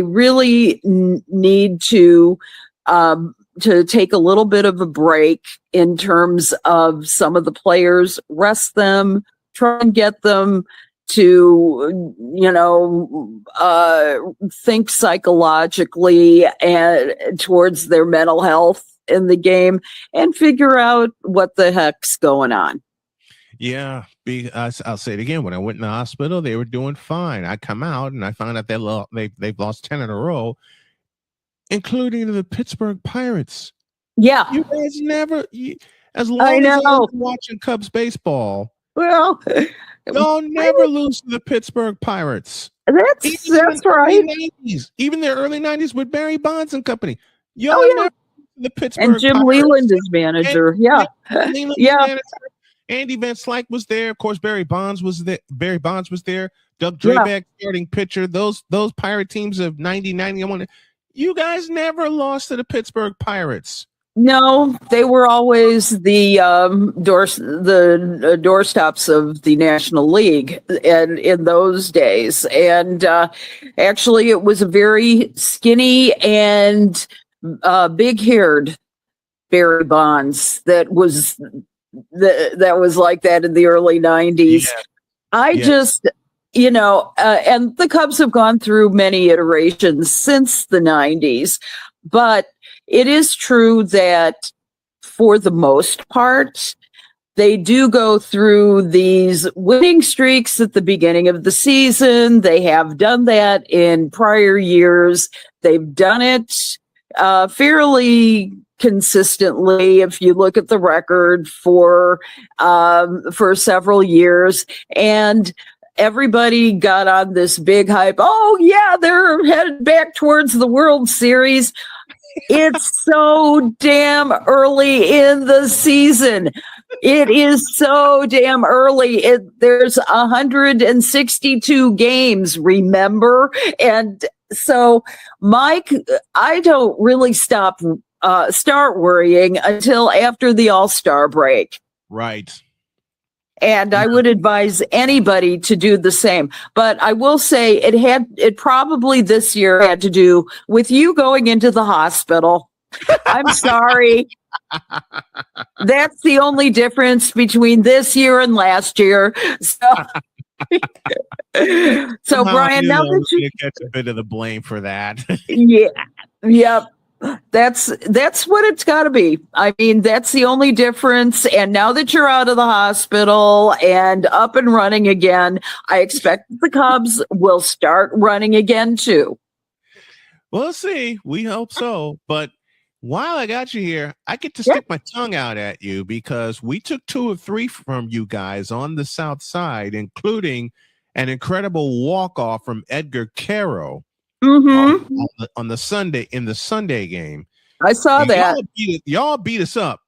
really need to take a little bit of a break in terms of some of the players, rest them, try and get them to, think psychologically and towards their mental health in the game and figure out what the heck's going on. Yeah, I'll say it again. When I went in the hospital, they were doing fine. I come out and I found out they've lost 10 in a row, including the Pittsburgh Pirates. Yeah, you guys never. As long as I'm watching Cubs baseball, well, they'll never lose to the Pittsburgh Pirates. That's right. 90s, even their early 90s with Barry Bonds and company. Y'all never the Pittsburgh and Jim Pirates. Leland is manager. Yeah. Andy Van Slyke was there. Of course, Barry Bonds was there. Doug Drabek, starting pitcher. Those Pirate teams of 90, 91. You guys never lost to the Pittsburgh Pirates. No, they were always the doorstops of the National League, and in those days. And actually, it was a very skinny and big-haired Barry Bonds that was like that in the early 90s. And the Cubs have gone through many iterations since the 90s, but it is true that for the most part, they do go through these winning streaks at the beginning of the season. They have done that in prior years. They've done it fairly consistently, if you look at the record for several years. And everybody got on this big hype. Oh, yeah, they're headed back towards the World Series. It's so damn early in the season. It is so damn early. There's 162 games, remember? And so, Mike, I don't really start worrying until after the All-Star break. Right. And I would advise anybody to do the same. But I will say it probably this year had to do with you going into the hospital. I'm sorry. That's the only difference between this year and last year. So Brian, now that you catch a bit of the blame for that. Yep. That's what it's got to be. I mean, that's the only difference. And now that you're out of the hospital and up and running again, I expect the Cubs will start running again too. We'll see. We hope so. But while I got you here, I get to stick my tongue out at you because we took 2 or 3 from you guys on the South Side, including an incredible walk-off from Edgar Caro. On the Sunday game. I saw that. Y'all beat us up.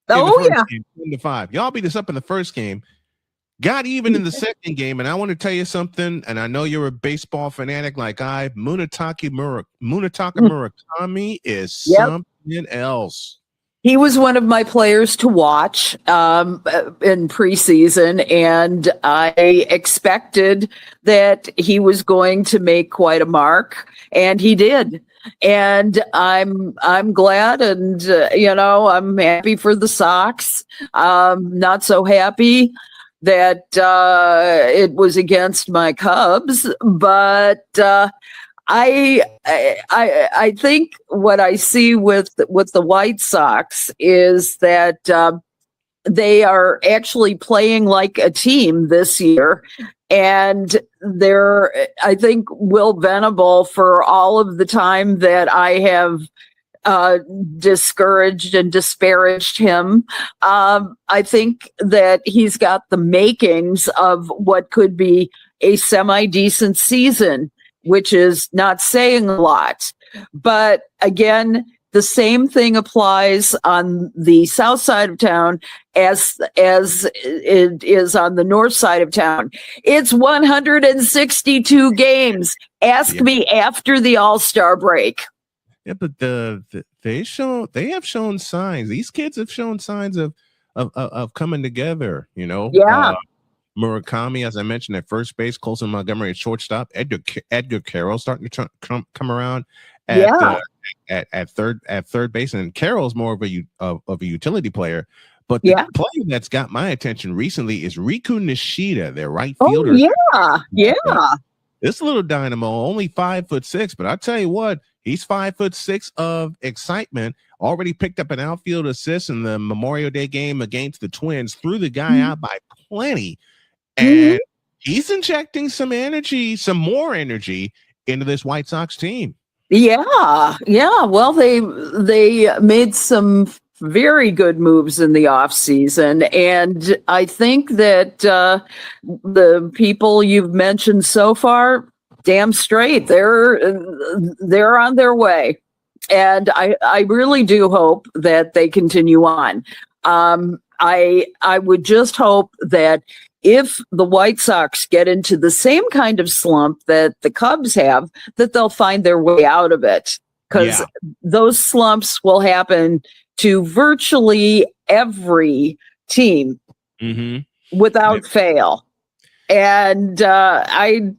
Oh, yeah. 10-5. Y'all beat us up in the first game. Got even in the second game. And I want to tell you something. And I know you're a baseball fanatic like I. Munetaka Murakami is something else. He was one of my players to watch in preseason, and I expected that he was going to make quite a mark, and he did. And I'm glad, and I'm happy for the Sox. Not so happy that it was against my Cubs, but I think what I see with the White Sox is that they are actually playing like a team this year. And I think, Will Venable, for all of the time that I have discouraged and disparaged him, I think that he's got the makings of what could be a semi-decent season, which is not saying a lot. But again, the same thing applies on the south side of town as it is on the north side of town. It's 162 games. Ask me after the All-Star break. Yeah, but they have shown signs. These kids have shown signs of coming together, Yeah. Murakami, as I mentioned, at first base, Colson Montgomery at shortstop, Edgar Carroll starting to come around at third base, and Carroll's more of a utility player. But the player that's got my attention recently is Riku Nishida, their right fielder. Oh yeah. This little dynamo, only 5'6", but I tell you what, he's 5'6" of excitement. Already picked up an outfield assist in the Memorial Day game against the Twins. Threw the guy out by plenty. And he's injecting some more energy into this White Sox team. Yeah. Well, they made some very good moves in the offseason. And I think that the people you've mentioned so far, damn straight, they're on their way. And I really do hope that they continue on. I would just hope that if the White Sox get into the same kind of slump that the Cubs have, that they'll find their way out of it. Because those slumps will happen to virtually every team without fail. And I'm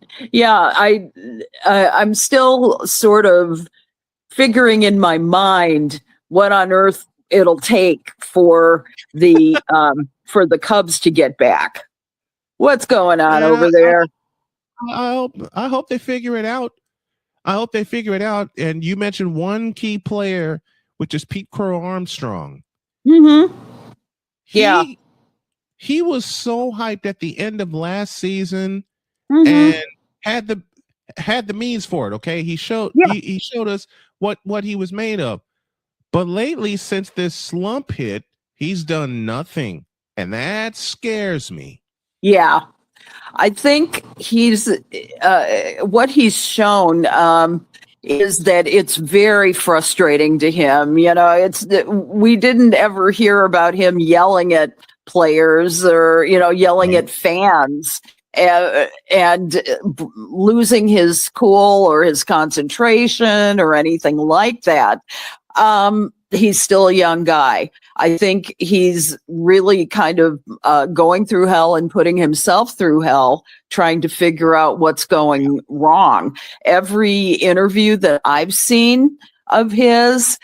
still sort of figuring in my mind what on earth it'll take for the Cubs to get back. What's going on over there? I hope they figure it out. And you mentioned one key player, which is Pete Crow Armstrong. Mm-hmm. He was so hyped at the end of last season and had the means for it. Okay, he showed us what he was made of. But lately, since this slump hit, he's done nothing, and that scares me. Yeah, I think what he's shown is that it's very frustrating to him. We didn't ever hear about him yelling at players or yelling at fans and losing his cool or his concentration or anything like that. He's still a young guy. I think he's really kind of going through hell and putting himself through hell, trying to figure out what's going wrong. Every interview that I've seen of his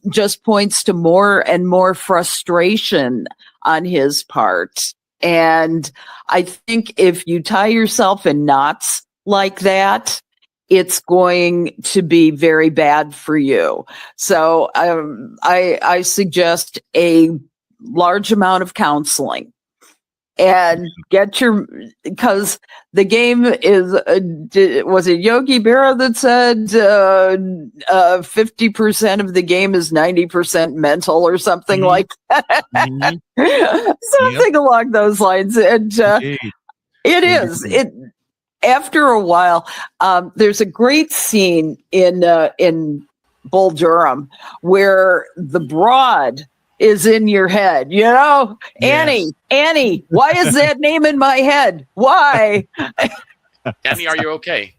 just points to more and more frustration on his part. And I think if you tie yourself in knots like that, it's going to be very bad for you. So I suggest a large amount of counseling and because the game is, was it Yogi Berra that said 50% of the game is 90% mental or something like that? Something along those lines. And it is. After a while, there's a great scene in Bull Durham where the broad is in your head, Annie, why is that name in my head? Why? Annie, are you okay?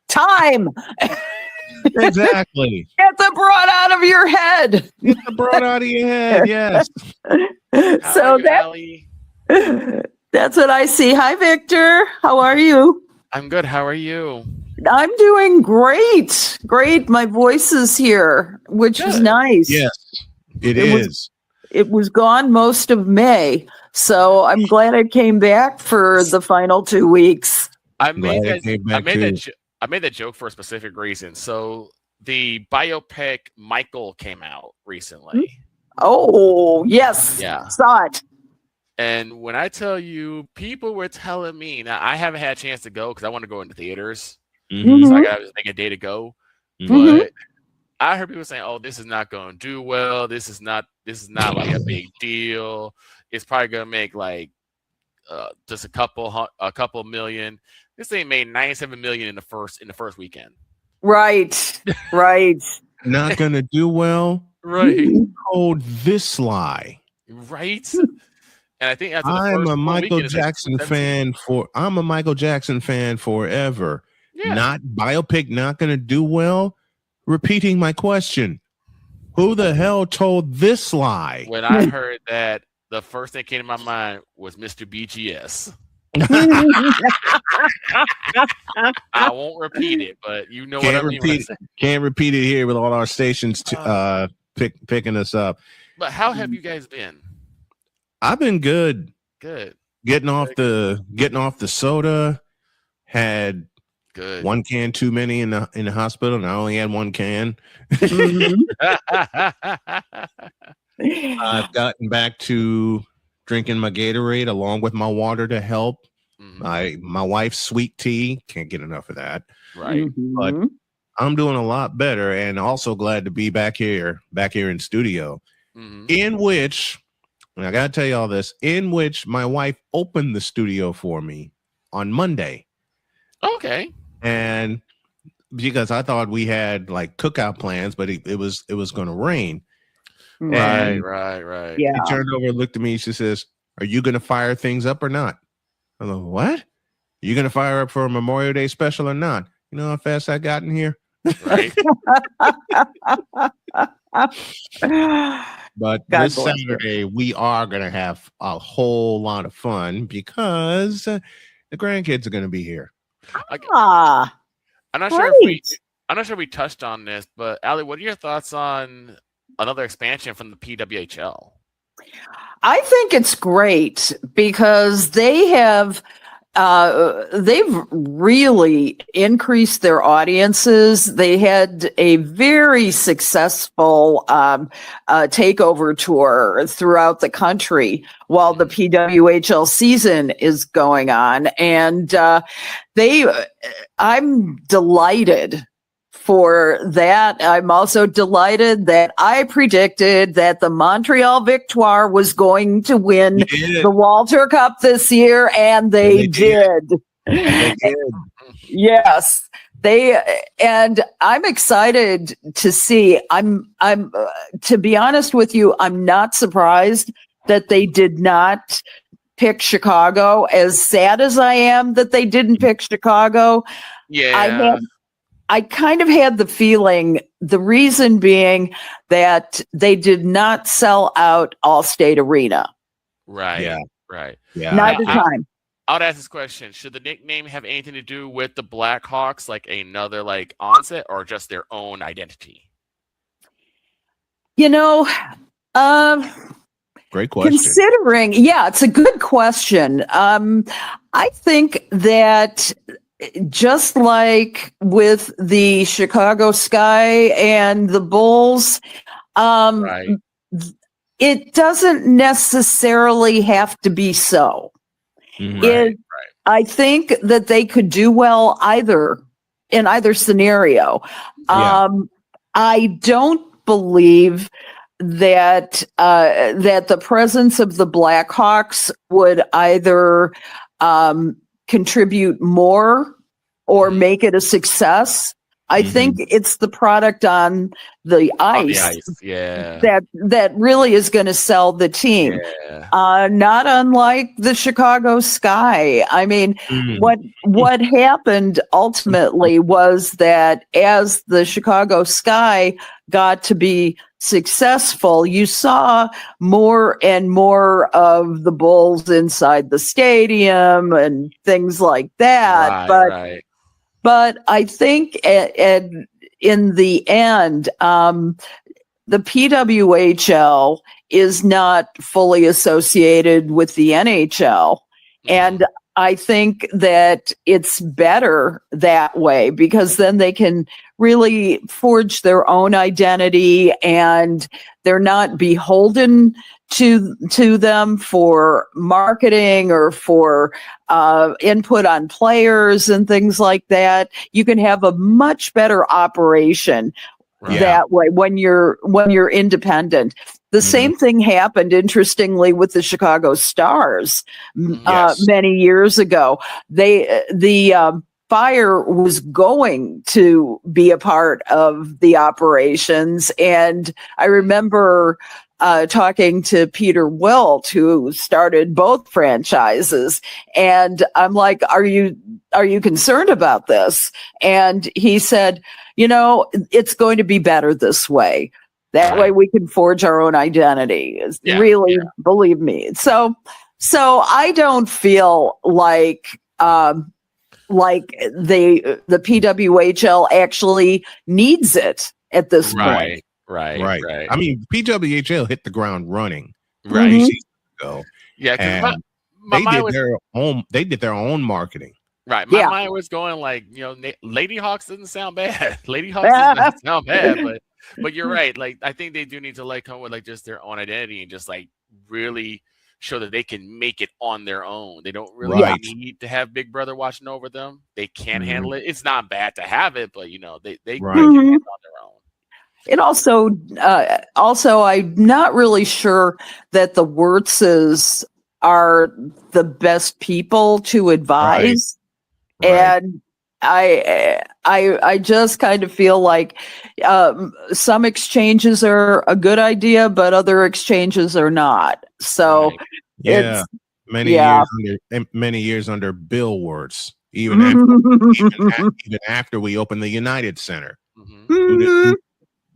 Time. Exactly. Get the broad out of your head. Get the broad out of your head. Yes. So that's what I see. Hi, Victor. How are you? I'm good. How are you? I'm doing great. Great. My voice is here, which is nice. Yes, it is. It was gone most of May. So I'm glad I came back for the final 2 weeks. I made that joke for a specific reason. So the biopic Michael came out recently. Oh, yes. Yeah. Saw it. And when I tell you, people were telling me, now I haven't had a chance to go because I want to go into theaters. Mm-hmm. So I got to make a day to go. Mm-hmm. But I heard people saying, "Oh, this is not going to do well. This is not like a big deal. It's probably going to make like just a couple million." This thing made $97 million in the first weekend. Right. Right. Not gonna do well. Right. Who told this lie? Right. And I think I'm a Michael Jackson fan I'm a Michael Jackson fan forever. Yeah. Not biopic, not gonna do well. Repeating my question. Who the hell told this lie? When I heard that, the first thing that came to my mind was Mr. BGS. I won't repeat it, but you know what I mean. Can't repeat it here with all our stations picking us up. But how have you guys been? I've been good. Good. Getting off the soda. Had good 1 can too many in the hospital, and I only had 1 can. I've gotten back to drinking my Gatorade along with my water to help. My wife's sweet tea, can't get enough of that. Right. But I'm doing a lot better, and also glad to be back here in studio. In which, and I gotta tell you all this, in which my wife opened the studio for me on Monday. Okay. And because I thought we had like cookout plans, but it was going to rain. Right. Yeah. She turned over and looked at me. She says, "Are you going to fire things up or not?" I'm like, "What? Are you going to fire up for a Memorial Day special or not?" You know how fast I got in here? Right. But God this bless Saturday, we are going to have a whole lot of fun because the grandkids are going to be here. Ah, I'm not sure if we touched on this, but Allie, what are your thoughts on another expansion from the PWHL? I think it's great because they've really increased their audiences. They had a very successful takeover tour throughout the country while the PWHL season is going on. And I'm delighted for that. I'm also delighted that I predicted that the Montreal Victoire was going to win the Walter Cup this year, and they did. Yes, and I'm excited to see. I'm to be honest with you, I'm not surprised that they did not pick Chicago. As sad as I am that they didn't pick Chicago, I kind of had the feeling, the reason being that they did not sell out Allstate Arena. Right. Yeah. Right. Yeah. Neither time. I would ask this question: should the nickname have anything to do with the Blackhawks, like another like onset, or just their own identity? You know, great question. Considering, it's a good question. I think that just like with the Chicago Sky and the Bulls, it doesn't necessarily have to be so. I think that they could do well in either scenario. I don't believe that the presence of the Blackhawks would either contribute more or make it a success. I think it's the product on the ice, Yeah. that really is going to sell the team. Not unlike the Chicago Sky. I mean, what happened ultimately was that as the Chicago Sky got to be successful, you saw more and more of the Bulls inside the stadium and things like that. But I think in the end, the PWHL is not fully associated with the NHL. And I think that it's better that way, because then they can really forge their own identity and they're not beholden to them for marketing or for input on players and things like that. You can have a much better operation that way when you're independent. The same thing happened, interestingly, with the Chicago Stars many years ago. The Fire was going to be a part of the operations, and I remember talking to Peter Wilt, who started both franchises, and I'm like, "Are you concerned about this?" And he said, "It's going to be better this way. That way we can forge our own identity." Believe me. So I don't feel like the PWHL actually needs it at this point. Right. I mean, PWHL hit the ground running Right. ago. Yeah, because they did their own marketing. Right. My mind was going like, Lady Hawks doesn't sound bad. Lady Hawks doesn't sound bad, but you're right. Like, I think they do need to come with just their own identity and just really show that they can make it on their own. They don't really need to have Big Brother watching over them. They can handle it. It's not bad to have it, but they can handle it on their own. It also, I'm not really sure that the Wirtzes are the best people to advise. And I just kind of feel like some exchanges are a good idea, but other exchanges are not. So many years under Bill Wirtz, even after we opened the United Center.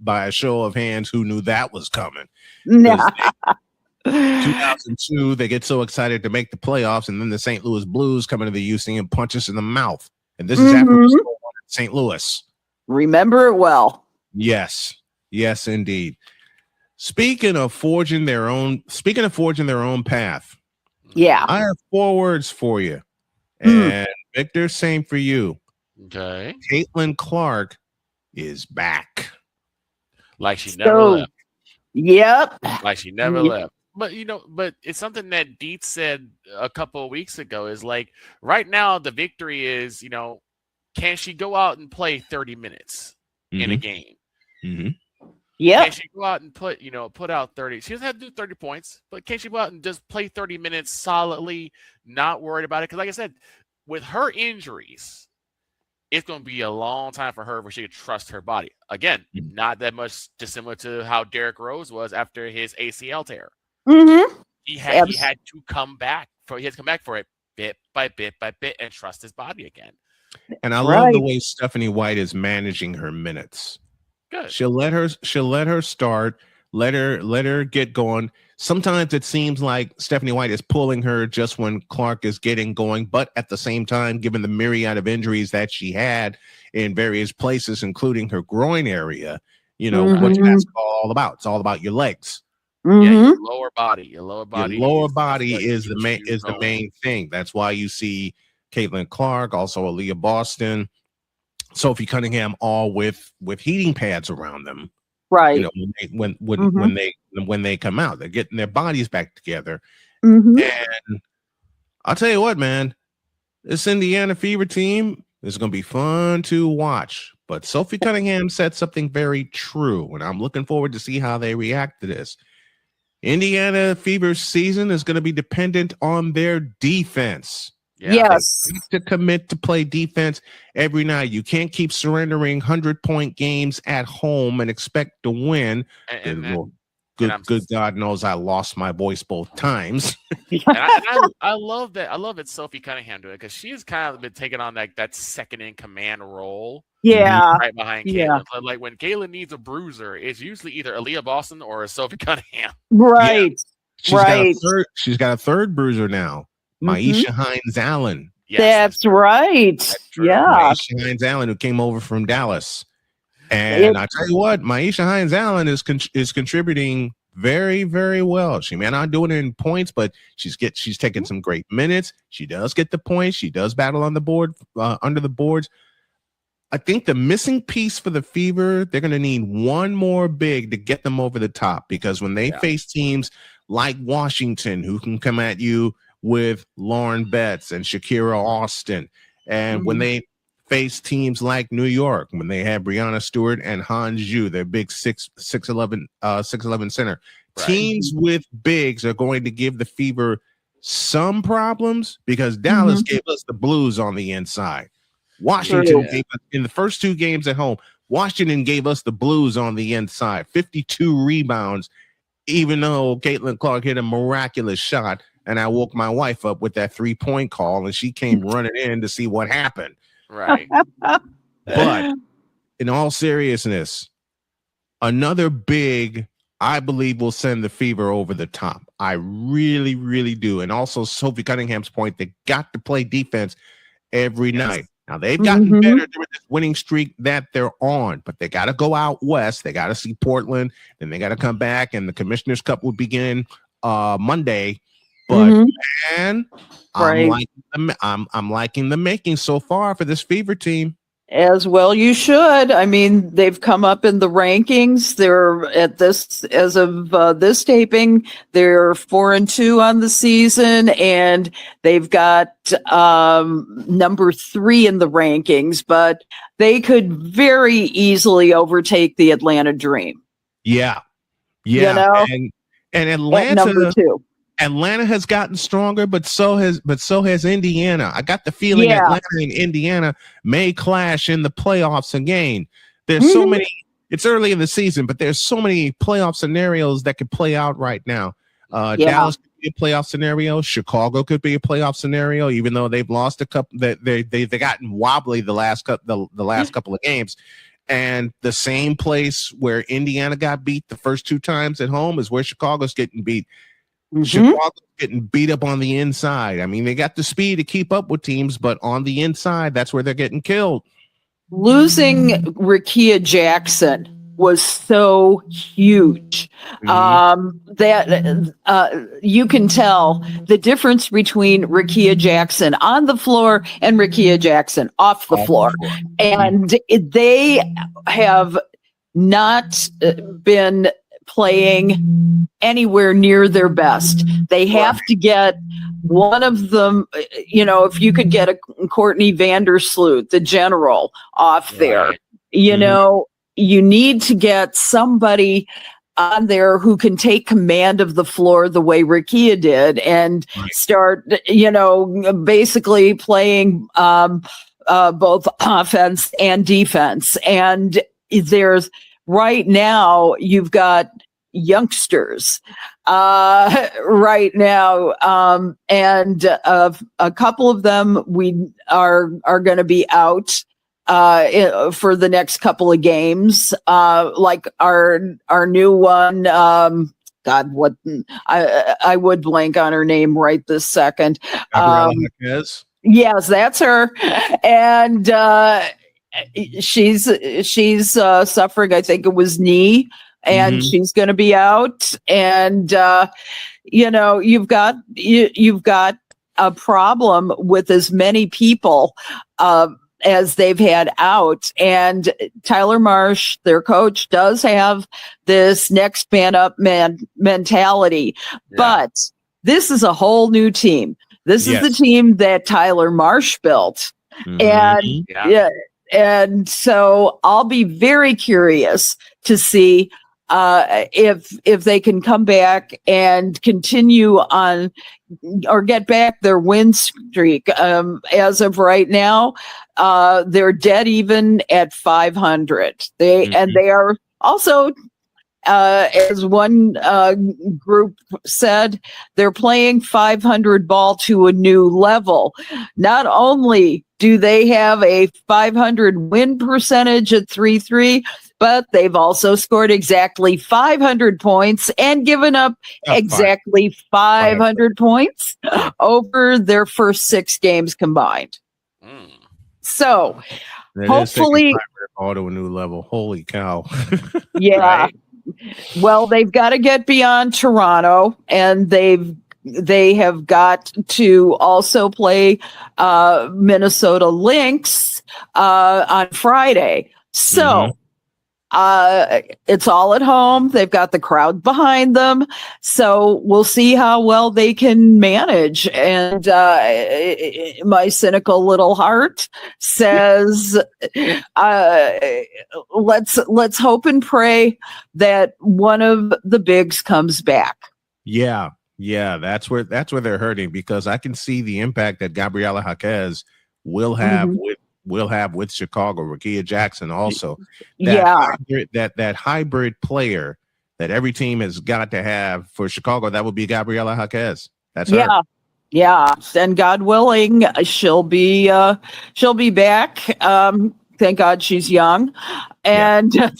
By a show of hands, who knew that was coming? 2002, they get so excited to make the playoffs, and then the St. Louis Blues come into the UC and punch us in the mouth. And this is after we scored in St. Louis. Remember it well. Yes, indeed. Speaking of forging their own path. Yeah. I have 4 words for you. And Victor, same for you. Okay. Caitlin Clark is back. Like she never left. Yep. Like she never left. But but it's something that Dietz said a couple of weeks ago is like, right now the victory is, can she go out and play 30 minutes in a game? Yeah. Can she go out and put out 30? She doesn't have to do 30 points, but can she go out and just play 30 minutes solidly, not worried about it? Because like I said, with her injuries, it's going to be a long time for her where she can trust her body. Again, not that much dissimilar to how Derrick Rose was after his ACL tear. He had to come back for it bit by bit and trust his body again. And I love the way Stephanie White is managing her minutes. Good. She'll let her start, let her get going. Sometimes it seems like Stephanie White is pulling her just when Clark is getting going, but at the same time, given the myriad of injuries that she had in various places, including her groin area, what's basketball all about? It's all about your legs. Yeah, your lower body. Your lower body is the main thing. That's why you see Caitlin Clark, also Aaliyah Boston, Sophie Cunningham, all with heating pads around them. Right. When they come out, they're getting their bodies back together. And I'll tell you what, man, this Indiana Fever team is going to be fun to watch. But Sophie Cunningham said something very true, and I'm looking forward to see how they react to this. Indiana Fever's season is going to be dependent on their defense. Yes. To commit to play defense every night. You can't keep surrendering 100-point games at home and expect to win. Good God knows I lost my voice both times. I love that. I love that Sophie Cunningham doing it because she's kind of been taking on that second in command role. Yeah. Right behind Caitlin. Like when Caitlin needs a bruiser, it's usually either Aaliyah Boston or Sophie Cunningham. Right. She's got a third bruiser now. Maisha Hines Allen. That's right. Maisha Hines Allen, who came over from Dallas. And I tell you what, Maisha Hines Allen is contributing very, very well. She may not do it in points, but she's taking some great minutes. She does get the points. She does battle on the board, under the boards. I think the missing piece for the Fever, they're going to need one more big to get them over the top, because when they face teams like Washington, who can come at you with Lauren Betts and Shakira Austin, and when they face teams like New York, when they have Brianna Stewart and Han Zhu, their big 6'11" center, teams with bigs are going to give the Fever some problems, because Dallas gave us the blues on the inside. Washington gave us, in the first 2 games at home, Washington gave us the blues on the inside. 52 rebounds, even though Caitlin Clark hit a miraculous shot, and I woke my wife up with that 3-point call, and she came running in to see what happened. Right. But in all seriousness, another big, I believe, will send the Fever over the top. I really, really do. And also Sophie Cunningham's point, they got to play defense every night. Now, they've gotten better during this winning streak that they're on, but they got to go out west. They got to see Portland, then they got to come back, and the Commissioner's Cup will begin Monday. But man, I'm liking the making so far for this Fever team. As well you should. I mean, they've come up in the rankings. They're at this, as of this taping, they're 4-2 on the season, and they've got number 3 in the rankings, but they could very easily overtake the Atlanta Dream. Yeah. You know? And Atlanta, number 2. Atlanta has gotten stronger, but so has Indiana. I got the feeling Atlanta and Indiana may clash in the playoffs again. There's so many. It's early in the season, but there's so many playoff scenarios that could play out right now. Dallas could be a playoff scenario. Chicago could be a playoff scenario, even though they've lost a couple. They've gotten wobbly the last couple of games. And the same place where Indiana got beat the first 2 times at home is where Chicago's getting beat. Chicago's getting beat up on the inside. I mean, they got the speed to keep up with teams, but on the inside, that's where they're getting killed. Losing Rickea Jackson was so huge that you can tell the difference between Rickea Jackson on the floor and Rickea Jackson off the floor. And they have not been playing anywhere near their best. They have to get one of them, if you could get a Courtney Vandersloot, the general, off there, you need to get somebody on there who can take command of the floor the way Rickea did and start, basically playing both offense and defense. And there's right now, you've got youngsters right now, and a couple of them we are going to be out for the next couple of games, like our new one. God, what I would blank on her name right this second. Yes, that's her, and she's suffering, I think it was knee, and she's going to be out. And you've got a problem with as many people as they've had out. And Tyler Marsh, their coach, does have this next man up mentality, but this is a whole new team. This is the team that Tyler Marsh built. And so I'll be very curious to see if they can come back and continue on or get back their win streak. As of right now, they're dead even at 500. And they are also, as one group said, they're playing 500 ball to a new level. Not only do they have a 500 win percentage at 3-3, but they've also scored exactly 500 points and given up exactly 500 points over their first 6 games combined. So hopefully, all to a new level. Holy cow! Yeah. Right? Well, they've got to get beyond Toronto, and they have got to also play Minnesota Lynx on Friday. So it's all at home. They've got the crowd behind them. So we'll see how well they can manage. And my cynical little heart says, let's hope and pray that one of the bigs comes back. Yeah, that's where they're hurting, because I can see the impact that Gabriela Jaquez will have with Chicago. Rickea Jackson also. That hybrid player that every team has got to have for Chicago, that would be Gabriela Jaquez. That's her. Yeah, and God willing, she'll be back. Thank God she's young, and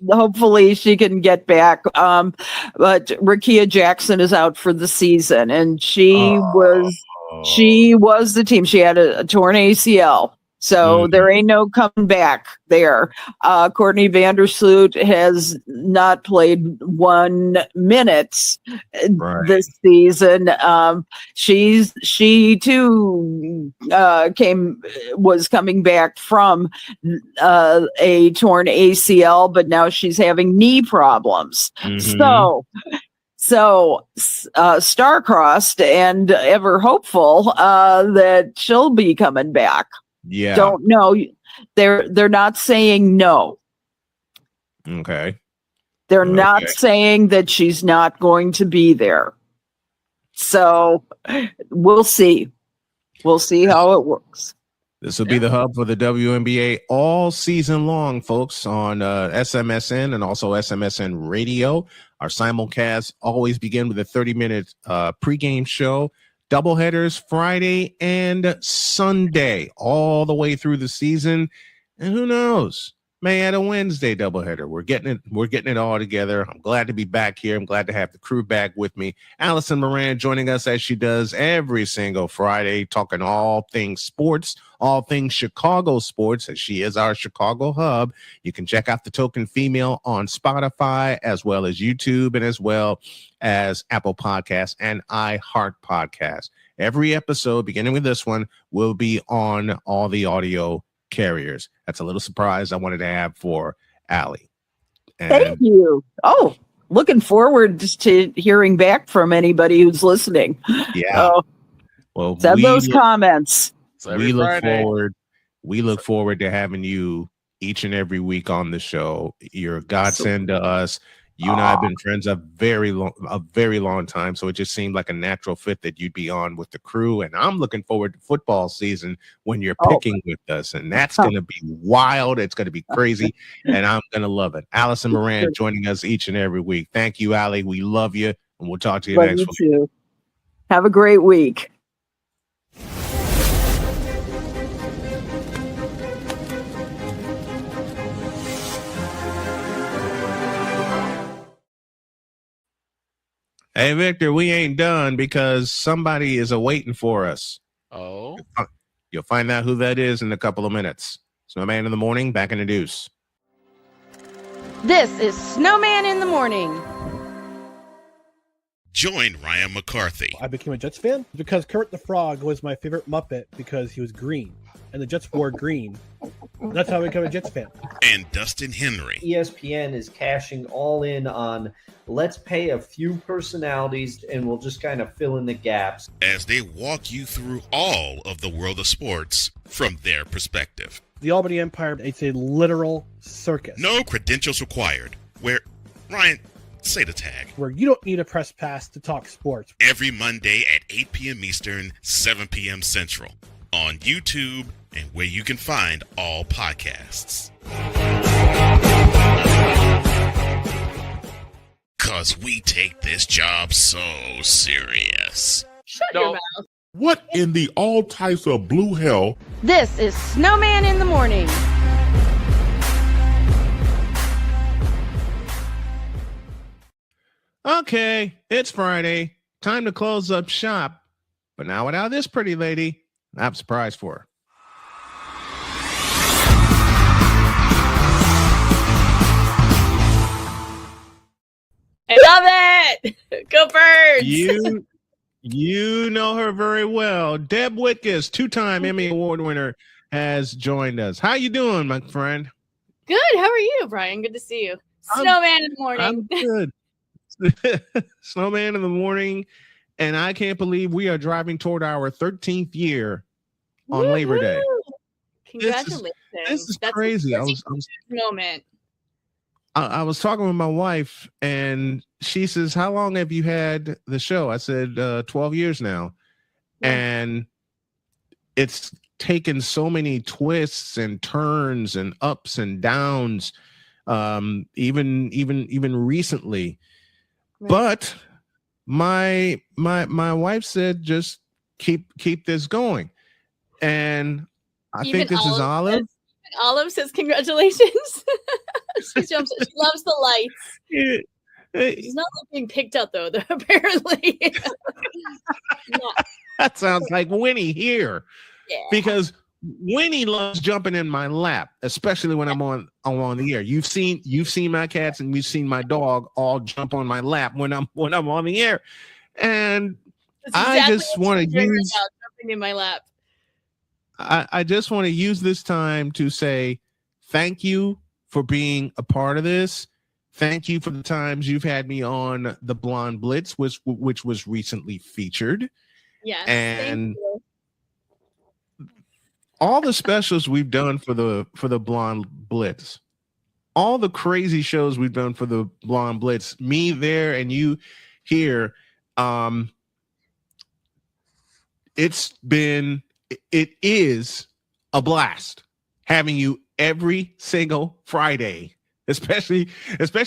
hopefully she can get back. But Rickea Jackson is out for the season, and she was the team. She had a torn ACL. So there ain't no coming back there. Courtney Vandersloot has not played 1 minute this season. She too was coming back from a torn ACL, but now she's having knee problems. So star-crossed and ever hopeful that she'll be coming back. Yeah. Don't know. They're not saying no. Okay. They're not saying that she's not going to be there. So we'll see. We'll see how it works. This will be the hub for the WNBA all season long, folks, on SMSN and also SMSN Radio. Our simulcasts always begin with a 30-minute pregame show. Doubleheaders Friday and Sunday all the way through the season, and who knows, may add a Wednesday doubleheader. We're getting it all together. I'm glad to be back here. I'm glad to have the crew back with me. Allison Moran joining us as she does every single Friday, talking all things sports, all things Chicago sports, as she is our Chicago hub. You can check out The Token Female on Spotify, as well as YouTube, and as well as Apple Podcasts and iHeart Podcasts. Every episode, beginning with this one, will be on all the audio carriers. That's a little surprise I wanted to have for Allie. Thank you. Oh, looking forward to hearing back from anybody who's listening. Yeah. Well, send those comments. We look forward to having you each and every week on the show. You're a godsend to us. You and I have been friends a very long time, so it just seemed like a natural fit that you'd be on with the crew. And I'm looking forward to football season when you're picking with us, and that's going to be wild. It's going to be crazy, and I'm going to love it. Allison Moran joining us each and every week. Thank you, Allie. We love you, and we'll talk to you next week. Too. Have a great week. Hey, Victor, we ain't done because somebody is awaiting for us. Oh. You'll find out who that is in a couple of minutes. Snowman in the Morning, back in the deuce. This is Snowman in the Morning. Join Ryan McCarthy. I became a Jets fan because Kurt the Frog was my favorite Muppet because he was green, and the Jets wore green. That's how I became a Jets fan. And Dustin Henry. ESPN is cashing all in on let's pay a few personalities and we'll just kind of fill in the gaps. As they walk you through all of the world of sports from their perspective. The Albany Empire, it's a literal circus. No credentials required. Where Ryan, say the tag. Where you don't need a press pass to talk sports. Every Monday at 8 p.m. Eastern, 7 p.m. Central. On YouTube and where you can find all podcasts. Cause we take this job so serious. Shut your mouth. What in the all types of blue hell? This is Snowman in the Morning. Okay, it's Friday. Time to close up shop. But now without this pretty lady, I have a surprise for her. I love it. Go Birds. You know her very well. Deb Whitkus, two-time Emmy Award winner, has joined us. How you doing, my friend? Good. How are you, Brian? Good to see you. Snowman in the morning. I'm good. Snowman in the morning, and I can't believe we are driving toward our 13th year on Woo-hoo! Labor Day. Congratulations. This is crazy. I was moment. I was talking with my wife, and she says, "How long have you had the show?" I said, 12 years now. And it's taken so many twists and turns and ups and downs, even recently. Right. But my wife said, just keep this going. And I think this is Olive. Olive says congratulations. She loves the lights. She's not like being picked up though apparently. That sounds like Winnie here. Yeah. Because Winnie loves jumping in my lap, especially when I'm on the air. You've seen my cats and you've seen my dog all jump on my lap when I'm on the air. And I just want to use jumping in my lap. I just want to use this time to say thank you for being a part of this. Thank you for the times you've had me on the Blonde Blitz, which was recently featured. Yes, and all the specials we've done for the Blonde Blitz, all the crazy shows we've done for the Blonde Blitz, me there and you here. It is a blast having you every single Friday, especially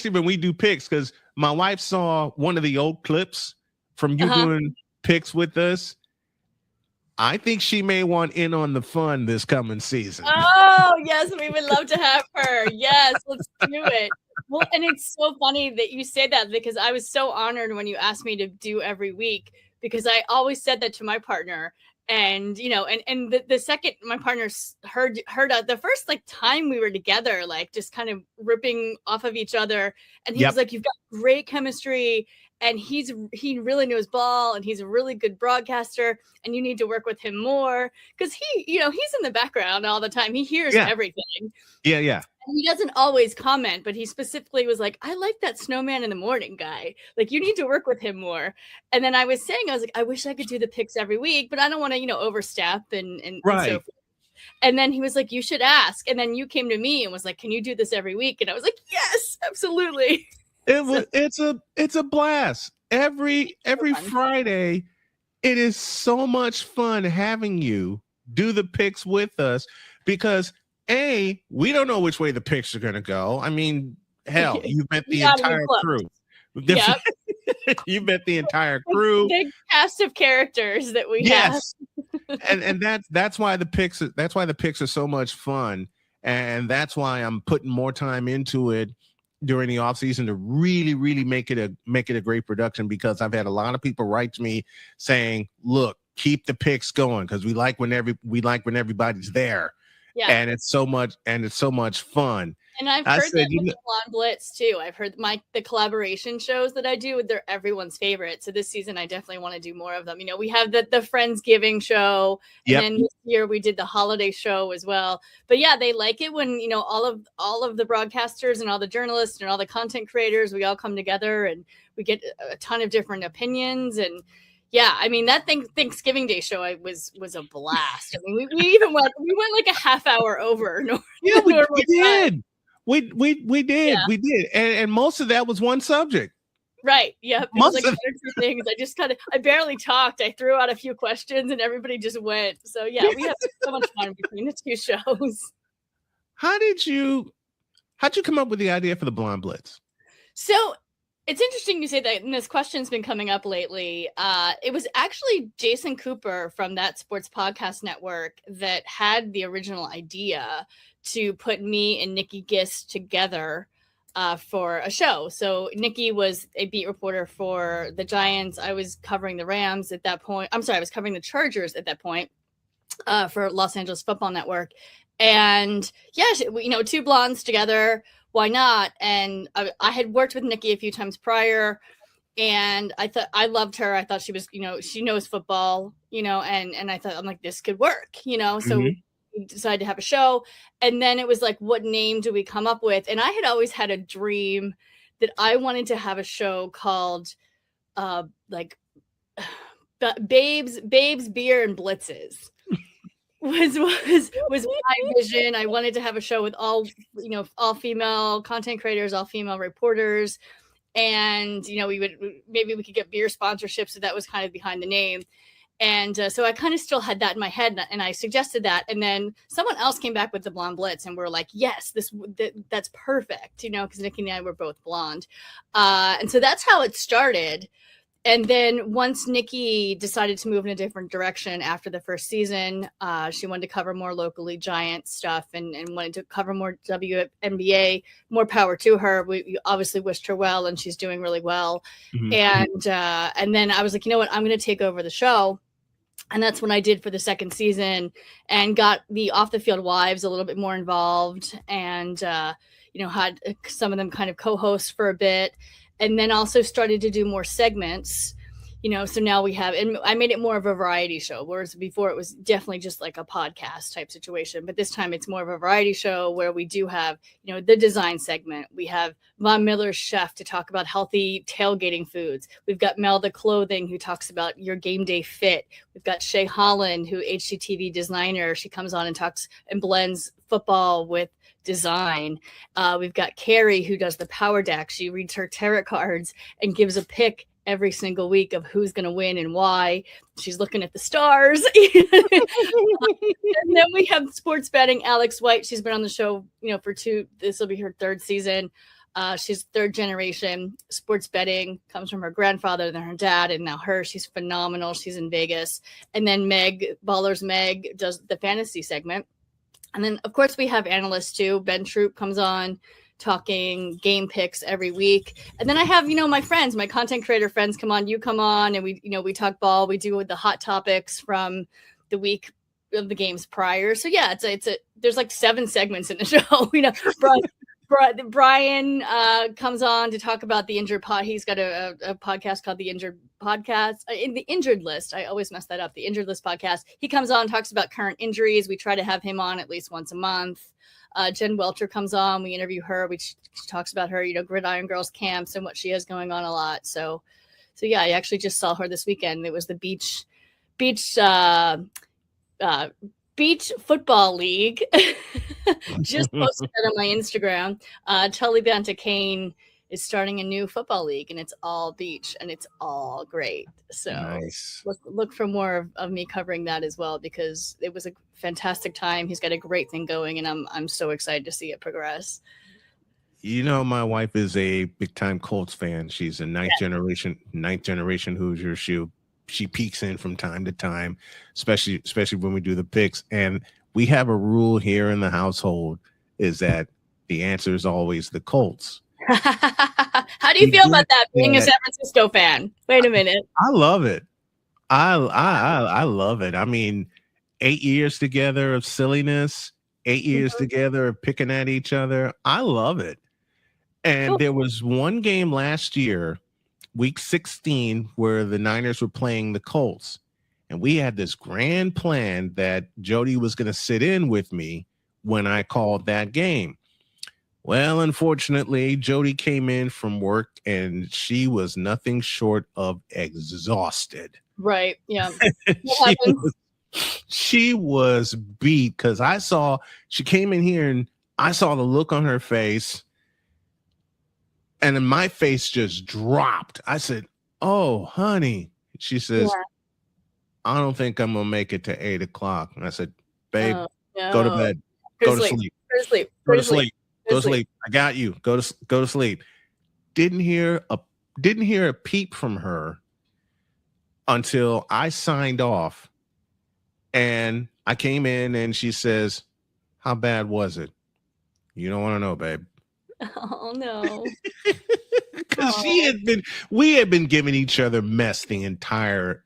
when we do picks, because my wife saw one of the old clips from you doing picks with us. I think she may want in on the fun this coming season. Oh, yes, we would love to have her. Yes, let's do it. Well, and it's so funny that you say that, because I was so honored when you asked me to do every week, because I always said that to my partner. And the second my partners heard the first time we were together, just kind of ripping off of each other, and he was like, "You've got great chemistry, and he really knows ball, and he's a really good broadcaster, and you need to work with him more, because he's in the background all the time. He hears everything." Yeah. And he doesn't always comment, but he specifically was like, "I like that Snowman in the morning guy. You need to work with him more." And then I was like, I wish I could do the picks every week, but I don't want to, overstep and right. so forth. And then he was like, "You should ask." And then you came to me and was like, "Can you do this every week?" And I was like, "Yes, absolutely." It's a blast. Every Friday, it is so much fun having you do the picks with us, because we don't know which way the picks are going to go. I mean, hell, you've met the entire crew. Yep. You've met the entire crew. Big cast of characters that we have. and that's why the picks are so much fun, and that's why I'm putting more time into it during the off season to really, really make it a great production, because I've had a lot of people write to me saying, "Look, keep the picks going, because we like when everybody's there." Yeah. And it's so much fun. And I've heard that with the Blonde Blitz too. I've heard the collaboration shows that I do, they're everyone's favorite. So this season I definitely want to do more of them. We have the Friendsgiving show, and then this year we did the holiday show as well. But yeah, they like it when all of the broadcasters and all the journalists and all the content creators, we all come together and we get a ton of different opinions. And yeah, I mean, that Thanksgiving Day show was a blast. I mean, we went like a half hour over. Yeah, we did. We did. Yeah. We did. And most of that was one subject. Right. Yeah. It was like Most of- 1 or 2 things. I barely talked. I threw out a few questions and everybody just went. So yeah, we have so much fun between the 2 shows. How'd you come up with the idea for the Blonde Blitz? So it's interesting you say that, and this question's been coming up lately. It was actually Jason Cooper from That Sports Podcast Network that had the original idea to put me and Nikki Gist together for a show. So Nikki was a beat reporter for the Giants. I was covering the Rams at that point. I'm sorry, I was covering the Chargers at that point for Los Angeles Football Network. And yeah, 2 blondes together. Why not? And I had worked with Nikki a few times prior, and I thought I loved her. I thought she was, she knows football, and I thought, I'm like, this could work, so we decided to have a show. And then it was like, what name do we come up with? And I had always had a dream that I wanted to have a show called Babes, Beer, and Blitzes. was my vision. I wanted to have a show with all female content creators, all female reporters, and we could get beer sponsorships. So that was kind of behind the name. And so I kind of still had that in my head, and I suggested that. And then someone else came back with the Blonde Blitz, and we're like, yes, that's perfect, because Nikki and I were both blonde. And so that's how it started. And then once Nikki decided to move in a different direction after the first season, she wanted to cover more locally Giant stuff and wanted to cover more WNBA. More power to her. We obviously wished her well, and she's doing really well. Mm-hmm. And then I was like, you know what? I'm going to take over the show. And that's when I did for the second season and got the Off the Field Wives a little bit more involved, and had some of them kind of co-host for a bit. And then also started to do more segments, so now we have, and I made it more of a variety show, whereas before it was definitely just like a podcast type situation. But this time it's more of a variety show where we do have, the design segment. We have Von Miller's chef to talk about healthy tailgating foods. We've got Mel the Clothing, who talks about your game day fit. We've got Shay Holland, who HGTV designer. She comes on and talks and blends football with design. We've got Carrie, who does the Power Deck. She reads her tarot cards and gives a pick every single week of who's going to win and why. She's looking at the stars. And then we have sports betting. Alex White, she's been on the show, this will be her 3rd season. She's 3rd generation sports betting, comes from her grandfather, then her dad, and now her. She's phenomenal. She's in Vegas. And then Ballers Meg does the fantasy segment. And then, of course, we have analysts too. Ben Troop comes on talking game picks every week. And then I have, my friends, my content creator friends come on. You come on, and we talk ball. We do the hot topics from the week of the games prior. So yeah, there's like 7 segments in the show. Brian comes on to talk about the injured pod. He's got a podcast called The Injured Podcast, in the Injured List. I always mess that up. The Injured List podcast. He comes on, talks about current injuries. We try to have him on at least once a month. Jen Welcher comes on. We interview her. She talks about her, Gridiron Girls camps and what she has going on a lot. So yeah, I actually just saw her this weekend. It was the beach football league. Just posted that on my Instagram. Tully Banta Kane is starting a new football league, and it's all beach, and it's all great. So nice. Look for more of me covering that as well, because it was a fantastic time. He's got a great thing going, and I'm so excited to see it progress. My wife is a big time Colts fan. She's a ninth generation Hoosier. She peeks in from time to time, especially when we do the picks. And we have a rule here in the household is that the answer is always the Colts. How do you feel about that, being a San Francisco fan? Wait a minute. I love it. I love it. I mean, 8 years together of silliness, 8 years together of picking at each other. I love it. And there was one game last year, week 16, where the Niners were playing the Colts. And we had this grand plan that Jody was going to sit in with me when I called that game. Well, unfortunately, Jody came in from work and she was nothing short of exhausted. Right. Yeah. She was beat, because she came in here and I saw the look on her face, and then my face just dropped. I said, "Oh, honey." She says, "I don't think I'm gonna make it to 8:00." And I said, "Babe, go to bed. Go to sleep. Go to sleep. Go to sleep. Go to sleep. I got you. Go to sleep." Didn't hear a peep from her until I signed off, and I came in, and she says, "How bad was it?" "You don't want to know, babe." Oh no. Because we had been giving each other mess the entire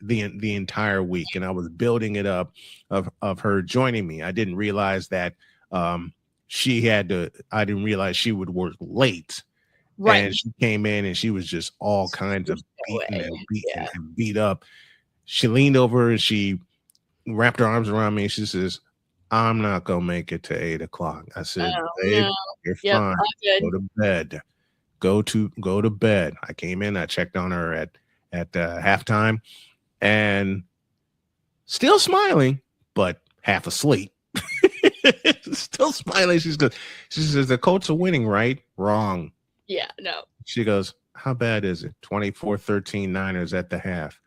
week, and I was building it up of her joining me. I didn't realize that I didn't realize she would work late. Right. And she came in and she was just all kinds of beaten and beat up. She leaned over and she wrapped her arms around me and she says, "I'm not gonna make it to 8:00." I said, "Babe, you're fine. Go to bed. Go to bed." I came in, I checked on her at halftime, and still smiling, but half asleep. Still smiling. She says, "The Colts are winning, right?" "Wrong." Yeah, no. She goes, "How bad is it?" 24-13 Niners at the half.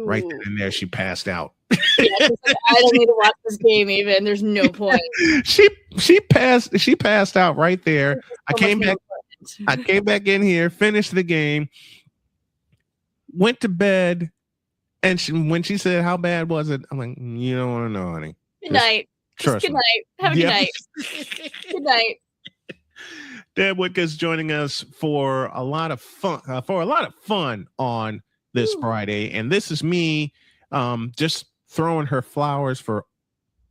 Ooh. Right then and there, she passed out. Yeah, I don't need to watch this game even. There's no point. She passed out right there. I came back in here, finished the game, went to bed, and when she said, "How bad was it?" I'm like, "You don't want to know, honey. Good night. Trust Good me." night. Have a good night. Good night. Dad Wickus joining us for a lot of fun on this Friday, and this is me just throwing her flowers for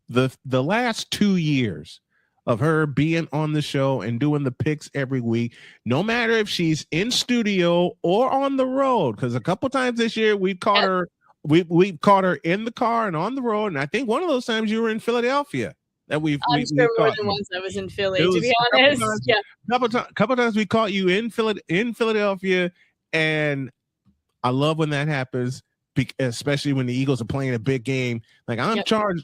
the last 2 years of her being on the show and doing the picks every week, no matter if she's in studio or on the road. Because a couple times this year we caught her, we caught her in the car and on the road, and I think one of those times you were in Philadelphia. I'm sure more than once I was in Philly, to be honest. Couple times we caught you in Philadelphia, and I love when that happens, especially when the Eagles are playing a big game. Like I'm charged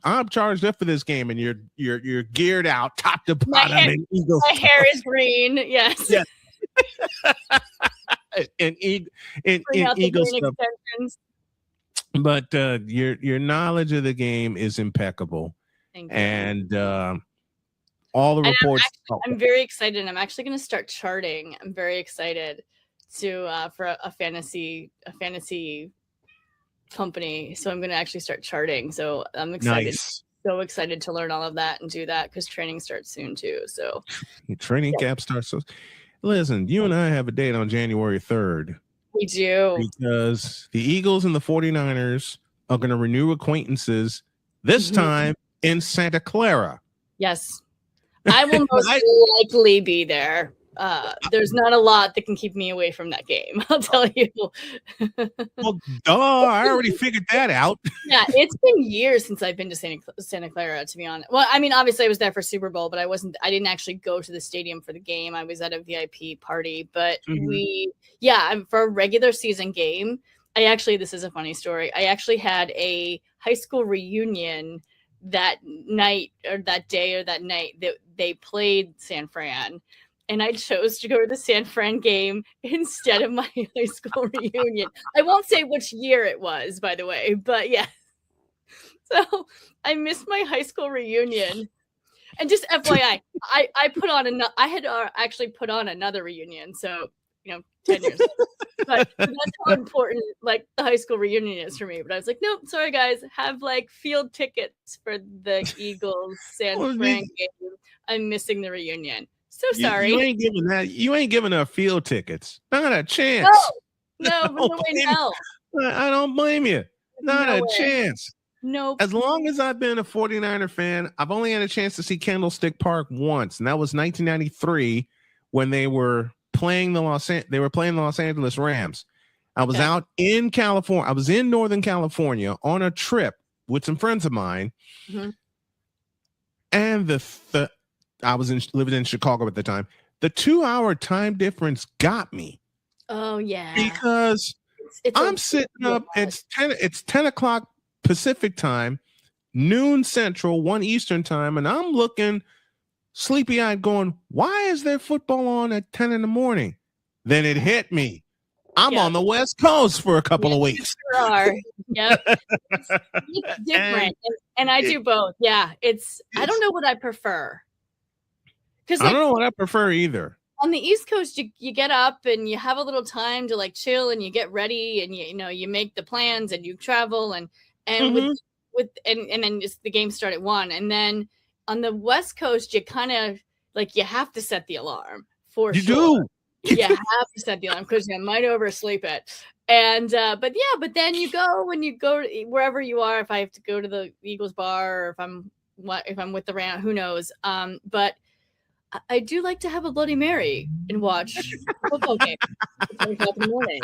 up for this game, and you're geared out top to bottom. My hair is green. Yes. Yes. and Eagle stuff. But your knowledge of the game is impeccable. Thank you. And all the reports. I'm very excited. I'm actually going to start charting. I'm very excited for a fantasy company. So I'm going to actually start charting. So I'm excited. Nice. So excited to learn all of that and do that because training starts soon too. So training camp starts. So listen, you and I have a date on January 3rd. We do. Because the Eagles and the 49ers are going to renew acquaintances this time in Santa Clara. Yes. I will most likely be there. There's not a lot that can keep me away from that game, I'll tell you. Well, I already figured that out. Yeah, it's been years since I've been to Santa Clara, to be honest. Well, I mean, obviously I was there for Super Bowl, but I didn't actually go to the stadium for the game. I was at a VIP party, but for a regular season game, this is a funny story. I actually had a high school reunion that night that they played San Fran, and I chose to go to the San Fran game instead of my high school reunion. I won't say which year it was, by the way, but yeah. So I missed my high school reunion. And just FYI, I had actually put on another reunion. So, 10 years later. But that's how important the high school reunion is for me. But I was like, nope, sorry guys, have field tickets for the Eagles San Fran game. I'm missing the reunion. So sorry. You ain't giving her field tickets. Not a chance. No, no way in hell. I don't blame you. Not a chance. Nope. As long as I've been a 49er fan, I've only had a chance to see Candlestick Park once, and that was 1993 when they were playing the Los Angeles Rams. I was out in California. I was in Northern California on a trip with some friends of mine, and I was living in Chicago at the time. The 2-hour time difference got me. Oh yeah, because I'm sitting up. It's 10 o'clock Pacific time, noon Central, 1 Eastern time, and I'm looking sleepy-eyed going, why is there football on at 10 in the morning? Then it hit me. I'm on the West Coast for a couple of weeks. You are. Yep. It's different. And I do both. Yeah. I don't know what I prefer. Because I don't know what I prefer either. On the East Coast, you get up and you have a little time to like chill and you get ready and you make the plans and you travel and with then just the game start at 1. And then on the West Coast, you kind of like you have to set the alarm for you sure. do. You have to set the alarm because you might oversleep it. And but then you go wherever you are. If I have to go to the Eagles bar or if I'm with the Rams, who knows? But I do like to have a Bloody Mary and watch a football game at 10 o'clock in the morning.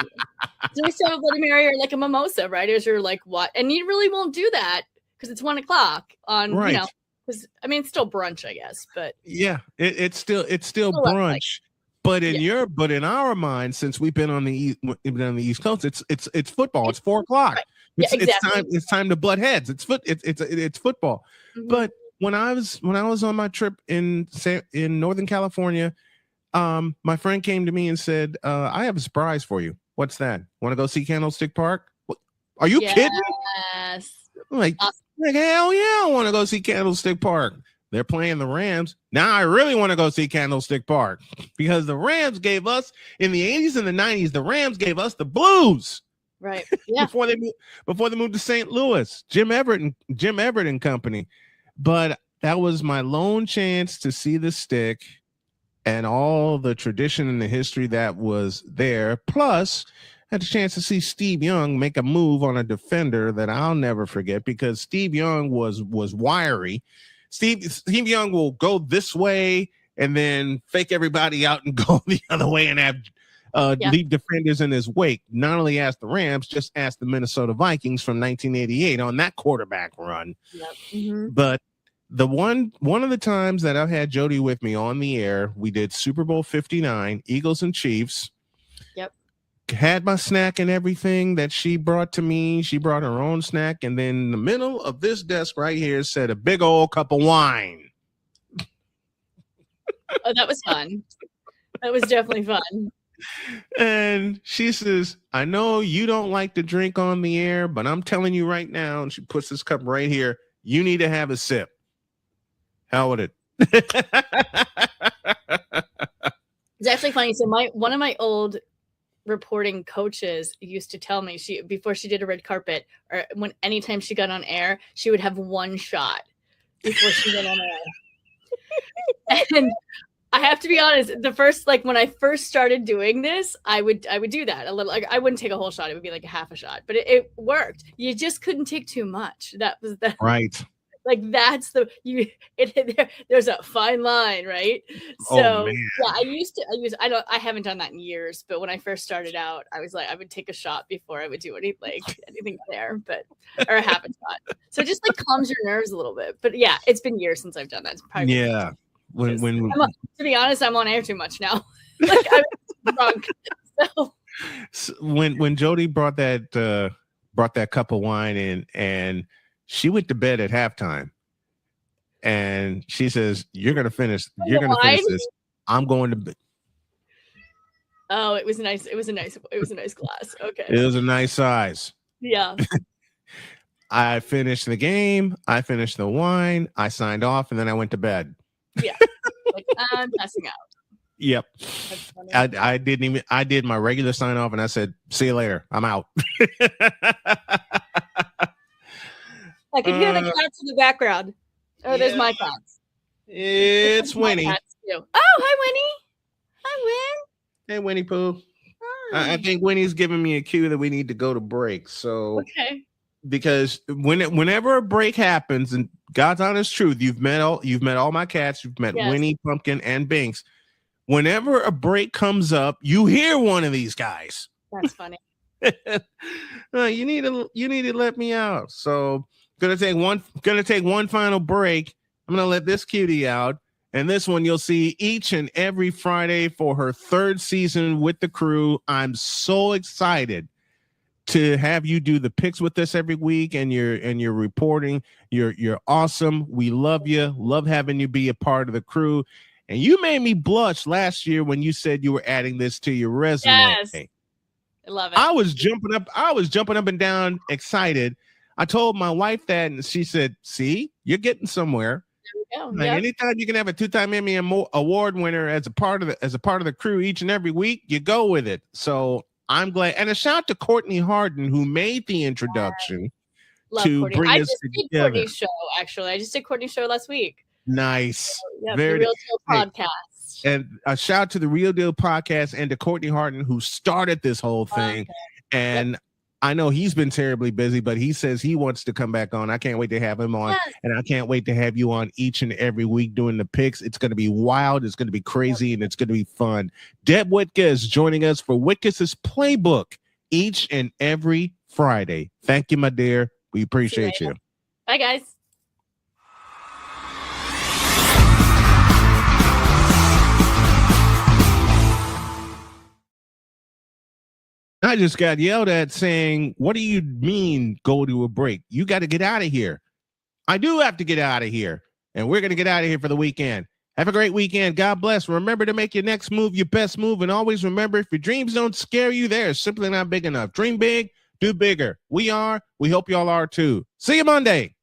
It's nice to have a Bloody Mary or like a mimosa, right? As you're like, what? And you really won't do that because it's 1 o'clock on, because it's still brunch, I guess. But yeah, it's still brunch. But in our minds, since we've been on the East Coast, it's football. It's 4 o'clock. Right. Yeah, exactly. It's time to butt heads. It's football. Mm-hmm. But when I was on my trip in Northern California, my friend came to me and said, I have a surprise for you. What's that? Want to go see Candlestick Park? What? Are you kidding? Yes. Like hell yeah, I want to go see Candlestick Park. They're playing the Rams. Now I really want to go see Candlestick Park because the Rams gave us in the 80s and the 90s, the Rams gave us the blues. Right. Yeah. before they moved to St. Louis, Jim Everett and company. But that was my lone chance to see the stick and all the tradition and the history that was there. Plus, I had a chance to see Steve Young make a move on a defender that I'll never forget because Steve Young was wiry. Steve Young will go this way and then fake everybody out and go the other way and have lead defenders in his wake. Not only ask the Rams, just ask the Minnesota Vikings from 1988 on that quarterback run. Yep. Mm-hmm. But the one of the times that I've had Jody with me on the air, we did Super Bowl 59, Eagles and Chiefs. Yep. Had my snack and everything that she brought to me. She brought her own snack. And then in the middle of this desk right here said a big old cup of wine. Oh, that was fun. That was definitely fun. And she says, I know you don't like to drink on the air, but I'm telling you right now, and she puts this cup right here, you need to have a sip. How would it? It's actually funny. So one of my old reporting coaches used to tell me before she did a red carpet or anytime she got on air, she would have one shot before she went on air. And I have to be honest, when I first started doing this, I would do that a little. Like I wouldn't take a whole shot; it would be like a half a shot, but it worked. You just couldn't take too much. That was the right. Like that's there's a fine line, right? So I haven't done that in years, but when I first started out, I was like, I would take a shot before I would do anything there, or a half a shot. So it just like calms your nerves a little bit. But yeah, it's been years since I've done that. It's probably to be honest, I'm on air too much now. Like I'm drunk. So when Jody brought that cup of wine in and she went to bed at halftime and she says, you're going to finish this. I'm going to bed. Oh, it was nice. It was a nice glass. Okay. It was a nice size. Yeah. I finished the game. I finished the wine. I signed off and then I went to bed. Yeah. Like I'm passing out. Yep. I did my regular sign off and I said, see you later. I'm out. I can hear the cats in the background. Oh, there's my cats. It's Winnie. Oh, hi, Winnie. Hi, Win. Hey, Winnie Pooh. I think Winnie's giving me a cue that we need to go to break. So, okay. Because whenever a break happens, and God's honest truth, you've met all my cats. You've met Winnie, Pumpkin, and Binks. Whenever a break comes up, you hear one of these guys. That's funny. You need to let me out. So. Gonna take one final break. I'm gonna let this cutie out, and this one you'll see each and every Friday for her 3rd season with the crew. I'm so excited to have you do the picks with us every week, and you're reporting. You're awesome. We love you. Love having you be a part of the crew. And you made me blush last year when you said you were adding this to your resume. Yes. I love it. I was jumping up and down, excited. I told my wife that, and she said, "See, you're getting somewhere." There we go. Like, Yep. anytime you can have a 2-time Emmy award winner as a part of the crew each and every week, you go with it. So I'm glad. And a shout out to Courtney Harden, who made the introduction Love to Courtney. bring I us just did together. Courtney's show, actually. I just did Courtney's show last week. Nice. Yep, Very the Real Deal hey, podcast. And a shout out to the Real Deal podcast and to Courtney Harden, who started this whole thing. Okay. And Yep. I know he's been terribly busy, but he says he wants to come back on. I can't wait to have him on. Yes. And I can't wait to have you on each and every week doing the picks. It's going to be wild. It's going to be crazy, and it's going to be fun. Deb Witka is joining us for Witka's Playbook each and every Friday. Thank you, my dear. We appreciate you. Bye, guys. I just got yelled at saying, "What do you mean go to a break? You got to get out of here." I do have to get out of here, and we're going to get out of here for the weekend. Have a great weekend. God bless. Remember to make your next move your best move, and always remember, if your dreams don't scare you, they're simply not big enough. Dream big, do bigger. We hope y'all are too. See you Monday.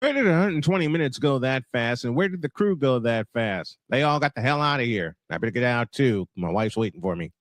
Where did 120 minutes go that fast? And where did the crew go that fast? They all got the hell out of here. I better get out too. My wife's waiting for me.